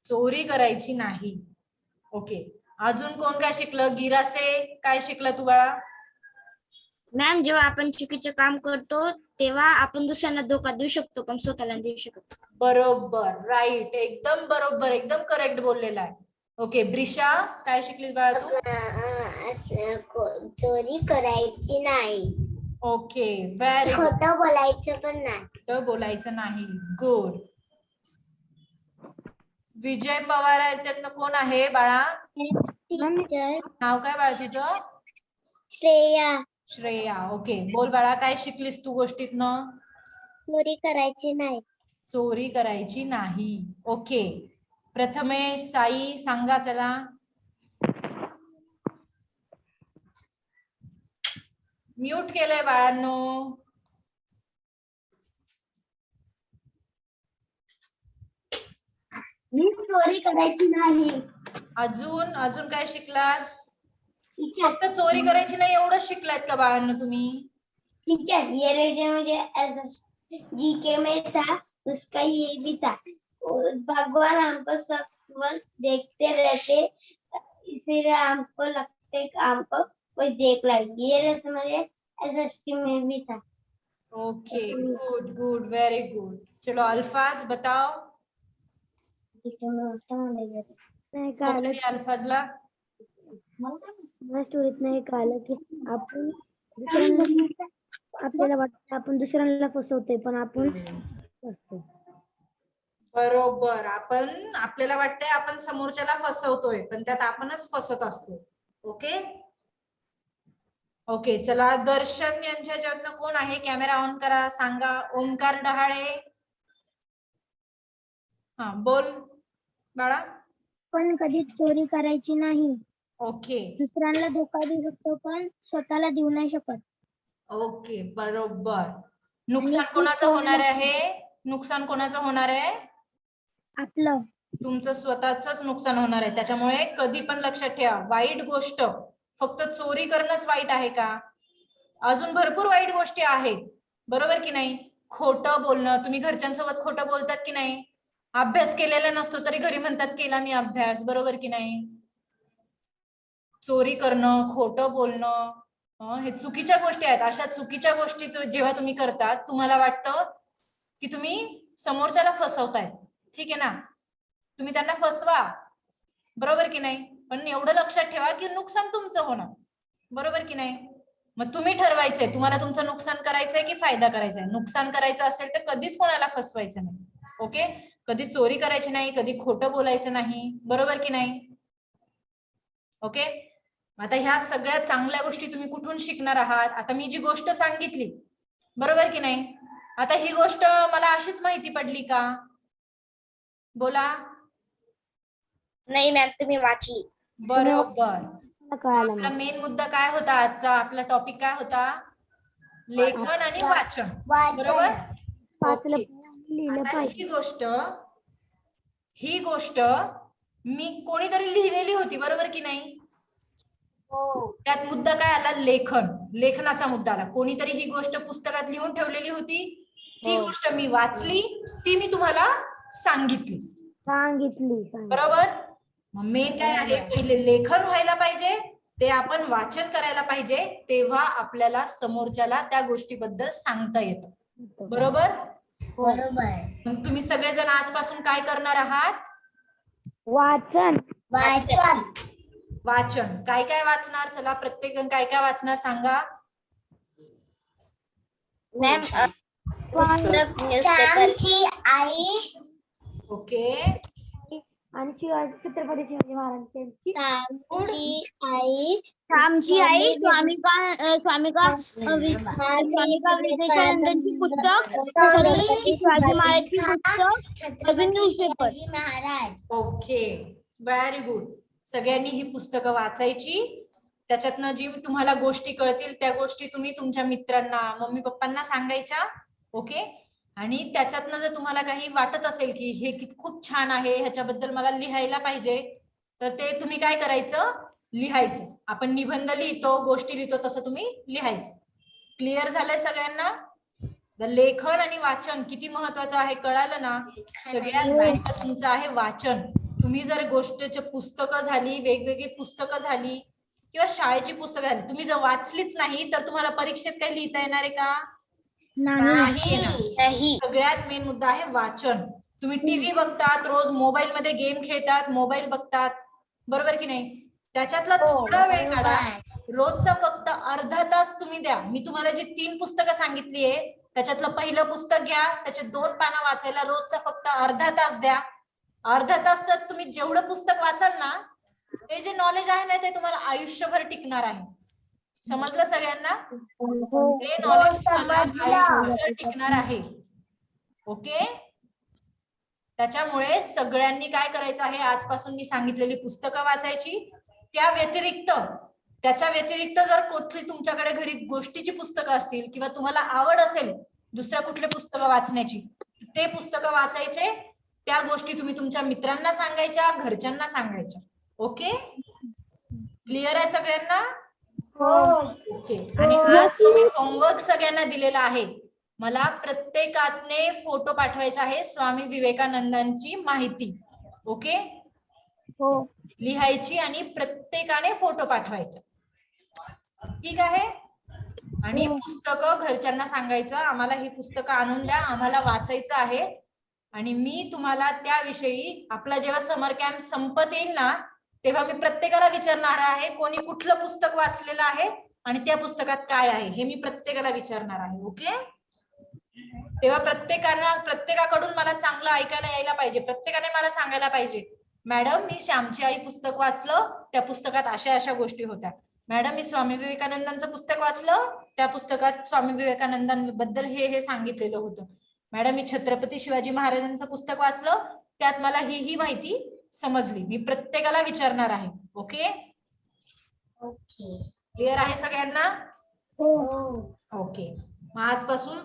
[SPEAKER 1] चोरी करायची नाही. ओके, अजून कोण काय शिकलं? गिरासे, काय शिकलं तू बाळा?
[SPEAKER 4] मॅम, जेव्हा आपण चुकीचं काम करतो तेव्हा आपण दुसऱ्यांना धोका देऊ शकतो पण स्वतःला नाही देऊ शकत.
[SPEAKER 1] बरोबर, राईट, एकदम बरोबर, एकदम करेक्ट बोललेला आहे. ओके, ब्रिशा, काय शिकलीस बाळा तू?
[SPEAKER 2] चोरी करायची नाही.
[SPEAKER 1] Okay, very good.
[SPEAKER 2] खोटं बोलायचं पण नाही.
[SPEAKER 1] खोटं बोलायचं नाही. गुड. विजय पवार आहे, त्यातनं कोण आहे बाळा?
[SPEAKER 2] टीचर
[SPEAKER 1] नाव काय बाळा तुझं?
[SPEAKER 2] श्रेया.
[SPEAKER 1] श्रेया. ओके, बोल बाळा, काय शिकलीस तू गोष्टीतनं?
[SPEAKER 2] चोरी करायची नाही.
[SPEAKER 1] चोरी करायची नाही. ओके, प्रथमेश, साई, सांगा चला. म्यूट केलंय बाळांनो.
[SPEAKER 2] मी चोरी करायची नाही.
[SPEAKER 1] अजून अजून काय शिकलात?
[SPEAKER 2] टीचर
[SPEAKER 1] फक्त चोरी करायची नाही एवढंच शिकलात का बाळांनो तुम्ही?
[SPEAKER 2] टीचर ये रेडियो मुझे जीके में था, उसका ये भी था। भगवान हमको सब वक्त देखते रहते, इसीलिए हमको लगते हमको कोई देख रहा है। ये रस्म मुझे एसएसटी में भी था।
[SPEAKER 1] Okay, good good, very good. चलो अल्फाज बताओ.
[SPEAKER 2] नाही
[SPEAKER 1] कोणत्या अल्फाजला?
[SPEAKER 2] मला स्टोरीत नाही कळलं की आपण दुसऱ्यांना, आपल्याला वाटतं आपण दुसऱ्यांना फसवतोय पण आपण फसतो.
[SPEAKER 1] बरोबर, आपण आपल्याला वाटतंय आपण समोरच्याला फसवतोय पण त्यात आपणच फसत असतो. ओके ओके, चला दर्शन यांच्या ह्याच्यातनं कोण आहे? कॅमेरा ऑन करा, सांगा. ओमकार डहाळे, हा बोल बाळा.
[SPEAKER 2] पण कधी चोरी करायची नाही.
[SPEAKER 1] ओके
[SPEAKER 2] दुसऱ्यांना धोका देऊ शकतो पण स्वतःला देऊ नाही शकत.
[SPEAKER 1] ओके, बरोबर. नुकसान
[SPEAKER 2] आणि
[SPEAKER 1] कोणाचं
[SPEAKER 2] चोरी
[SPEAKER 1] होणार आहे? नुकसान कोणाचं होणार आहे?
[SPEAKER 2] आपलं.
[SPEAKER 1] तुमचं स्वतःच नुकसान होणार आहे. त्याच्यामुळे कधी पण लक्षात ठेवा, वाईट गोष्ट फक्त चोरी करणंच वाईट आहे का? अजून भरपूर वाईट गोष्टी आहेत, बरोबर की नाही? खोटं बोलणं, तुम्ही घरच्यांसोबत खोटं बोलतात की नाही? अभ्यास केलेला नसतो तरी घरी म्हणतात केला मी अभ्यास, बरोबर की नाही? चोरी करणं, खोटं बोलणं, हे चुकीच्या गोष्टी आहेत. अशा चुकीच्या गोष्टी जेव्हा तुम्ही करतात, तुम्हाला वाटतं की तुम्ही समोरच्याला फसवताय. ठीक आहे ना, तुम्ही त्यांना फसवा, बरोबर की नाही? पण एवढं लक्षात ठेवा की नुकसान तुमचं होणार, बरोबर की नाही? मग तुम्ही ठरवायचंय तुम्हाला तुमचं नुकसान करायचंय की फायदा करायचा आहे. नुकसान करायचं असेल तर कधीच कोणाला फसवायचं नाही. ओके, कधी चोरी करायची नाही, कधी खोटं बोलायचं नाही, बरोबर की नाही? ओके, आता ह्या सगळ्या चांगल्या गोष्टी तुम्ही कुठून शिकणार आहात? आता मी जी गोष्ट सांगितली, बरोबर की नाही? आता ही गोष्ट मला अशीच माहिती पडली का? बोला.
[SPEAKER 4] नाही मॅम, तुम्ही वाचली.
[SPEAKER 1] बरोबर. आपला मेन मुद्दा काय होता आजचा? आपला टॉपिक काय होता? लेखन आणि वाचन, बरोबर? ओके, आता ही गोष्ट मी कोणीतरी लिहिलेली होती, बरोबर की नाही? त्यात मुद्दा काय आला? लेखन, लेखनाचा मुद्दा आला. कोणीतरी ही गोष्ट पुस्तकात लिहून ठेवलेली होती, ती गोष्ट मी वाचली, ती मी तुम्हाला सांगितली, बरोबर? मग मेन काय आहे? पहिले लेखन व्हायला पाहिजे, ते आपण वाचन करायला पाहिजे, तेव्हा आपल्याला समोरच्याला त्या गोष्टीबद्दल सांगता येतं, बरोबर?
[SPEAKER 2] बरोबर.
[SPEAKER 1] मग तुम्ही सगळेजण आजपासून काय करणार आहात?
[SPEAKER 4] वाचन.
[SPEAKER 2] वाचन.
[SPEAKER 1] वाचन. काय काय वाचणार? चला प्रत्येक जण काय काय वाचणार सांगा.
[SPEAKER 4] मॅम पुस्तक, न्यूजपेपर
[SPEAKER 2] श्यामची आई.
[SPEAKER 1] ओके,
[SPEAKER 4] आणि छत्रपती शिवाजी महाराजांची
[SPEAKER 2] श्यामची आई.
[SPEAKER 4] रामची आई स्वामिका विवेकानंदांची पुस्तक, छत्रपती शिवाजी महाराजांची पुस्तक, अजून newspaper.
[SPEAKER 2] Maharaj.
[SPEAKER 1] Okay, very good. सगळ्यांनी ही पुस्तकं वाचायची. त्याच्यातनं जी तुम्हाला गोष्टी कळतील त्या गोष्टी तुम्ही तुमच्या मित्रांना, मम्मी पप्पांना सांगायच्या. ओके, आणि त्याच्यातनं जर तुम्हाला काही वाटत असेल की हे खूप छान आहे, ह्याच्याबद्दल मला लिहायला पाहिजे, तर ते तुम्ही काय करायचं? लिहायचं. आपण निबंध लिहितो, गोष्टी लिहितो, तसं तुम्ही लिहायचं. क्लिअर झालंय सगळ्यांना? लेखन आणि वाचन किती महत्वाचं आहे कळालं ना? सगळ्यात महत्त्वाचं तुमचं आहे वाचन. तुम्ही जर गोष्टीची पुस्तकं झाली, वेगवेगळी पुस्तकं झाली किंवा शाळेची पुस्तकं झाली, तुम्ही जर वाचलीच नाही तर तुम्हाला परीक्षेत काही लिहिता येणार आहे का? नाही येणार. सगळ्यात मेन मुद्दा आहे वाचन. तुम्ही टीव्ही बघतात, रोज मोबाईल मध्ये गेम खेळतात, मोबाईल बघतात, बरोबर की नाही? त्याच्यातला थोडा वेळ काढा. रोजचा फक्त अर्धा तास तुम्ही द्या. मी तुम्हाला जी 3 पुस्तकं सांगितली आहे त्याच्यातलं पहिलं पुस्तक घ्या, त्याचे 2 पानं वाचायला रोजचा फक्त अर्धा तास द्या. अर्धा तास तर तुम्ही जेवढं पुस्तक वाचाल ना, ते जे नॉलेज आहे ना ते तुम्हाला आयुष्यभर टिकणार आहे. समजलं सगळ्यांना? ते नॉलेज आयुष्यभर टिकणार आहे. ओके, त्याच्यामुळे सगळ्यांनी काय करायचं आहे, आजपासून मी सांगितलेली पुस्तकं वाचायची. त्याच्या व्यतिरिक्त जर कुठली तुमच्याकडे घरी गोष्टीची पुस्तकं असतील किंवा तुम्हाला आवड असेल दुसऱ्या कुठले पुस्तकं वाचण्याची, ते पुस्तकं वाचायचे. त्या गोष्टी तुम्ही तुमच्या मित्रांना सांगायच्या, घरच्यांना सांगायच्या. ओके, क्लिअर आहे सगळ्यांना? ओके. आणि आज मी होमवर्क सगळ्यांना दिलेला आहे. मला प्रत्येकाने फोटो पाठवायचा आहे स्वामी विवेकानंदांची माहिती. ओके, लिहायची आणि प्रत्येकाने फोटो पाठवायचा. ठीक आहे? आणि पुस्तकं घरच्यांना सांगायचं, आम्हाला ही पुस्तकं आणून द्या, आम्हाला वाचायचं आहे. आणि मी तुम्हाला त्याविषयी आपला जेव्हा समर कॅम्प संपत येईल ना, तेव्हा मी प्रत्येकाला विचारणार आहे कोणी कुठलं पुस्तक वाचलेलं आहे आणि त्या पुस्तकात काय आहे हे मी प्रत्येकाला विचारणार आहे. ओके, तेव्हा प्रत्येकाकडून मला चांगलं ऐकायला यायला पाहिजे. प्रत्येकाने मला सांगायला पाहिजे, मॅडम मी श्यामची आई पुस्तक वाचलं, त्या पुस्तकात अशा अशा गोष्टी होत्या. मॅडम मी स्वामी विवेकानंदांचं पुस्तक वाचलं, त्या पुस्तकात स्वामी विवेकानंदांबद्दल हे सांगितलेलं होतं. मॅडम मी छत्रपती शिवाजी महाराजांचं पुस्तक वाचलं, त्यात मला ही माहिती समजली. मी प्रत्येकाला विचारणार आहे. ओके, क्लिअर आहे सगळ्यांना? ओके, मग आजपासून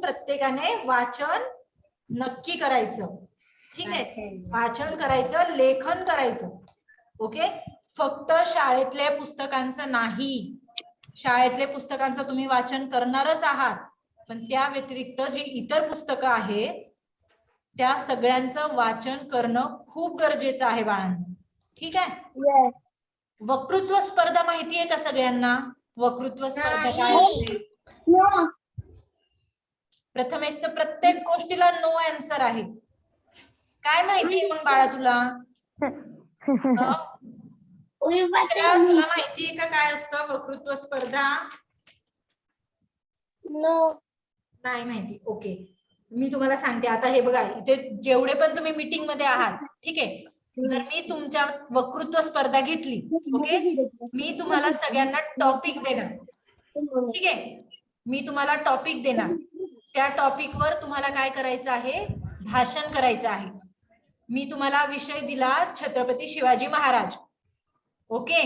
[SPEAKER 1] प्रत्येकाने वाचन नक्की करायचं. ठीक आहे, वाचन करायचं, लेखन करायचं. ओके, फक्त शाळेतल्या पुस्तकांचं नाही. शाळेतल्या पुस्तकांचं तुम्ही वाचन करणारच आहात, पण त्या व्यतिरिक्त जी इतर पुस्तकं आहेत त्या सगळ्यांचं वाचन करणं खूप गरजेचं आहे बाळांनो. ठीक आहे? वक्तृत्व स्पर्धा माहिती आहे का सगळ्यांना? वक्तृत्व स्पर्धा काय असते? प्रथमेशचं प्रत्येक गोष्टीला नो आन्सर आहे. काय माहितीये मग बाळा तुला? तुला माहितीये का काय असतं वक्तृत्व स्पर्धा? नाही माहिती. ओके, मी तुम्हाला सांगते. आता हे बघा, इथे जेवढे पण तुम्ही मीटिंग मध्ये आहात, ठीक आहे, जर मी तुमच्या वक्तृत्व स्पर्धा घेतली, ओके, मी तुम्हाला सगळ्यांना टॉपिक देणार. ठीक आहे, मी तुम्हाला टॉपिक देणार. त्या टॉपिकवर तुम्हाला काय करायचं आहे? भाषण करायचं आहे. मी तुम्हाला विषय दिला Chhatrapati Shivaji Maharaj. Okay,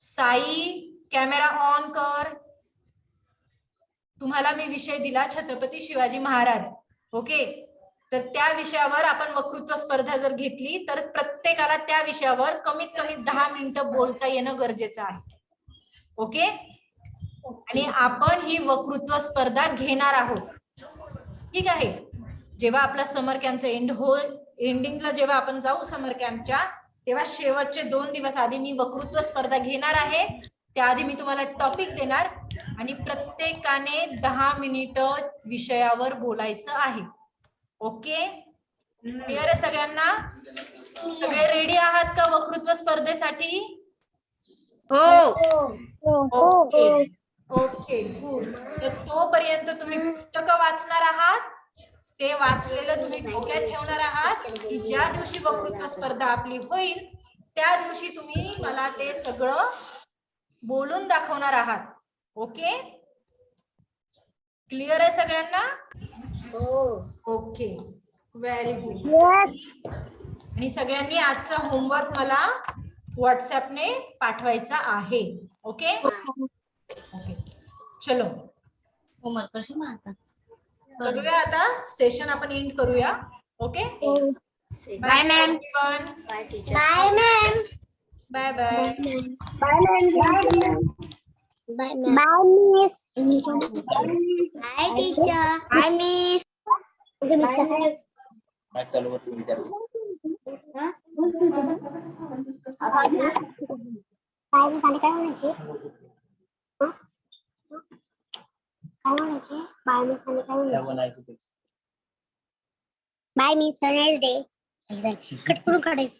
[SPEAKER 1] Sai camera on कर. तुम्हाला मी विषय दिला छत्रपती शिवाजी महाराज. ओके, तर त्या विषयावर आपण वक्तृत्व स्पर्धा जर घेतली तर प्रत्येकाला त्या विषयावर कमीत कमी 10 मिनिटं बोलता येणं गरजेचं आहे. ओके, आणि आपण ही वक्तृत्व स्पर्धा घेणार आहोत. ठीक आहे, जेव्हा आपला समर कॅम्पचा एंडिंगला जेव्हा आपण जाऊ समर कॅम्पच्या, तेव्हा शेवटचे 2 दिवस आधी मी वक्तृत्व स्पर्धा घेणार आहे. त्याआधी मी तुम्हाला टॉपिक देणार. आणि प्रत्येकाने 10 मिनिटं विषयावर बोलायचं आहे. ओके, क्लिअर आहे सगळ्यांना? सगळे रेडी आहात का वक्तृत्व स्पर्धेसाठी?
[SPEAKER 4] हो.
[SPEAKER 1] Okay okay good. तर तोपर्यंत तुम्ही पुस्तकं वाचणार आहात. ते वाचलेलं तुम्ही डोक्यात ठेवणार आहात की ज्या दिवशी वक्तृत्व स्पर्धा आपली होईल त्या दिवशी तुम्ही मला ते सगळं बोलून दाखवणार आहात. ओके, क्लिअर आहे सगळ्यांना? Okay, very good. आणि सगळ्यांनी आजचा होमवर्क मला व्हॉट्सअपने पाठवायचा आहे. ओके ओके, चलो करूया आता सेशन आपण एंड करूया. Okay,
[SPEAKER 4] bye ma'am.
[SPEAKER 2] Bye ma'am.
[SPEAKER 1] Bye bye.
[SPEAKER 2] Bye miss. Bye teacher.
[SPEAKER 4] Bye miss.
[SPEAKER 3] काय चालू होतं विचार.
[SPEAKER 2] काय म्हणायचे? बाय मिस आणि काय म्हणायचे? Bye miss, have nice day. Cut करून काढायचं.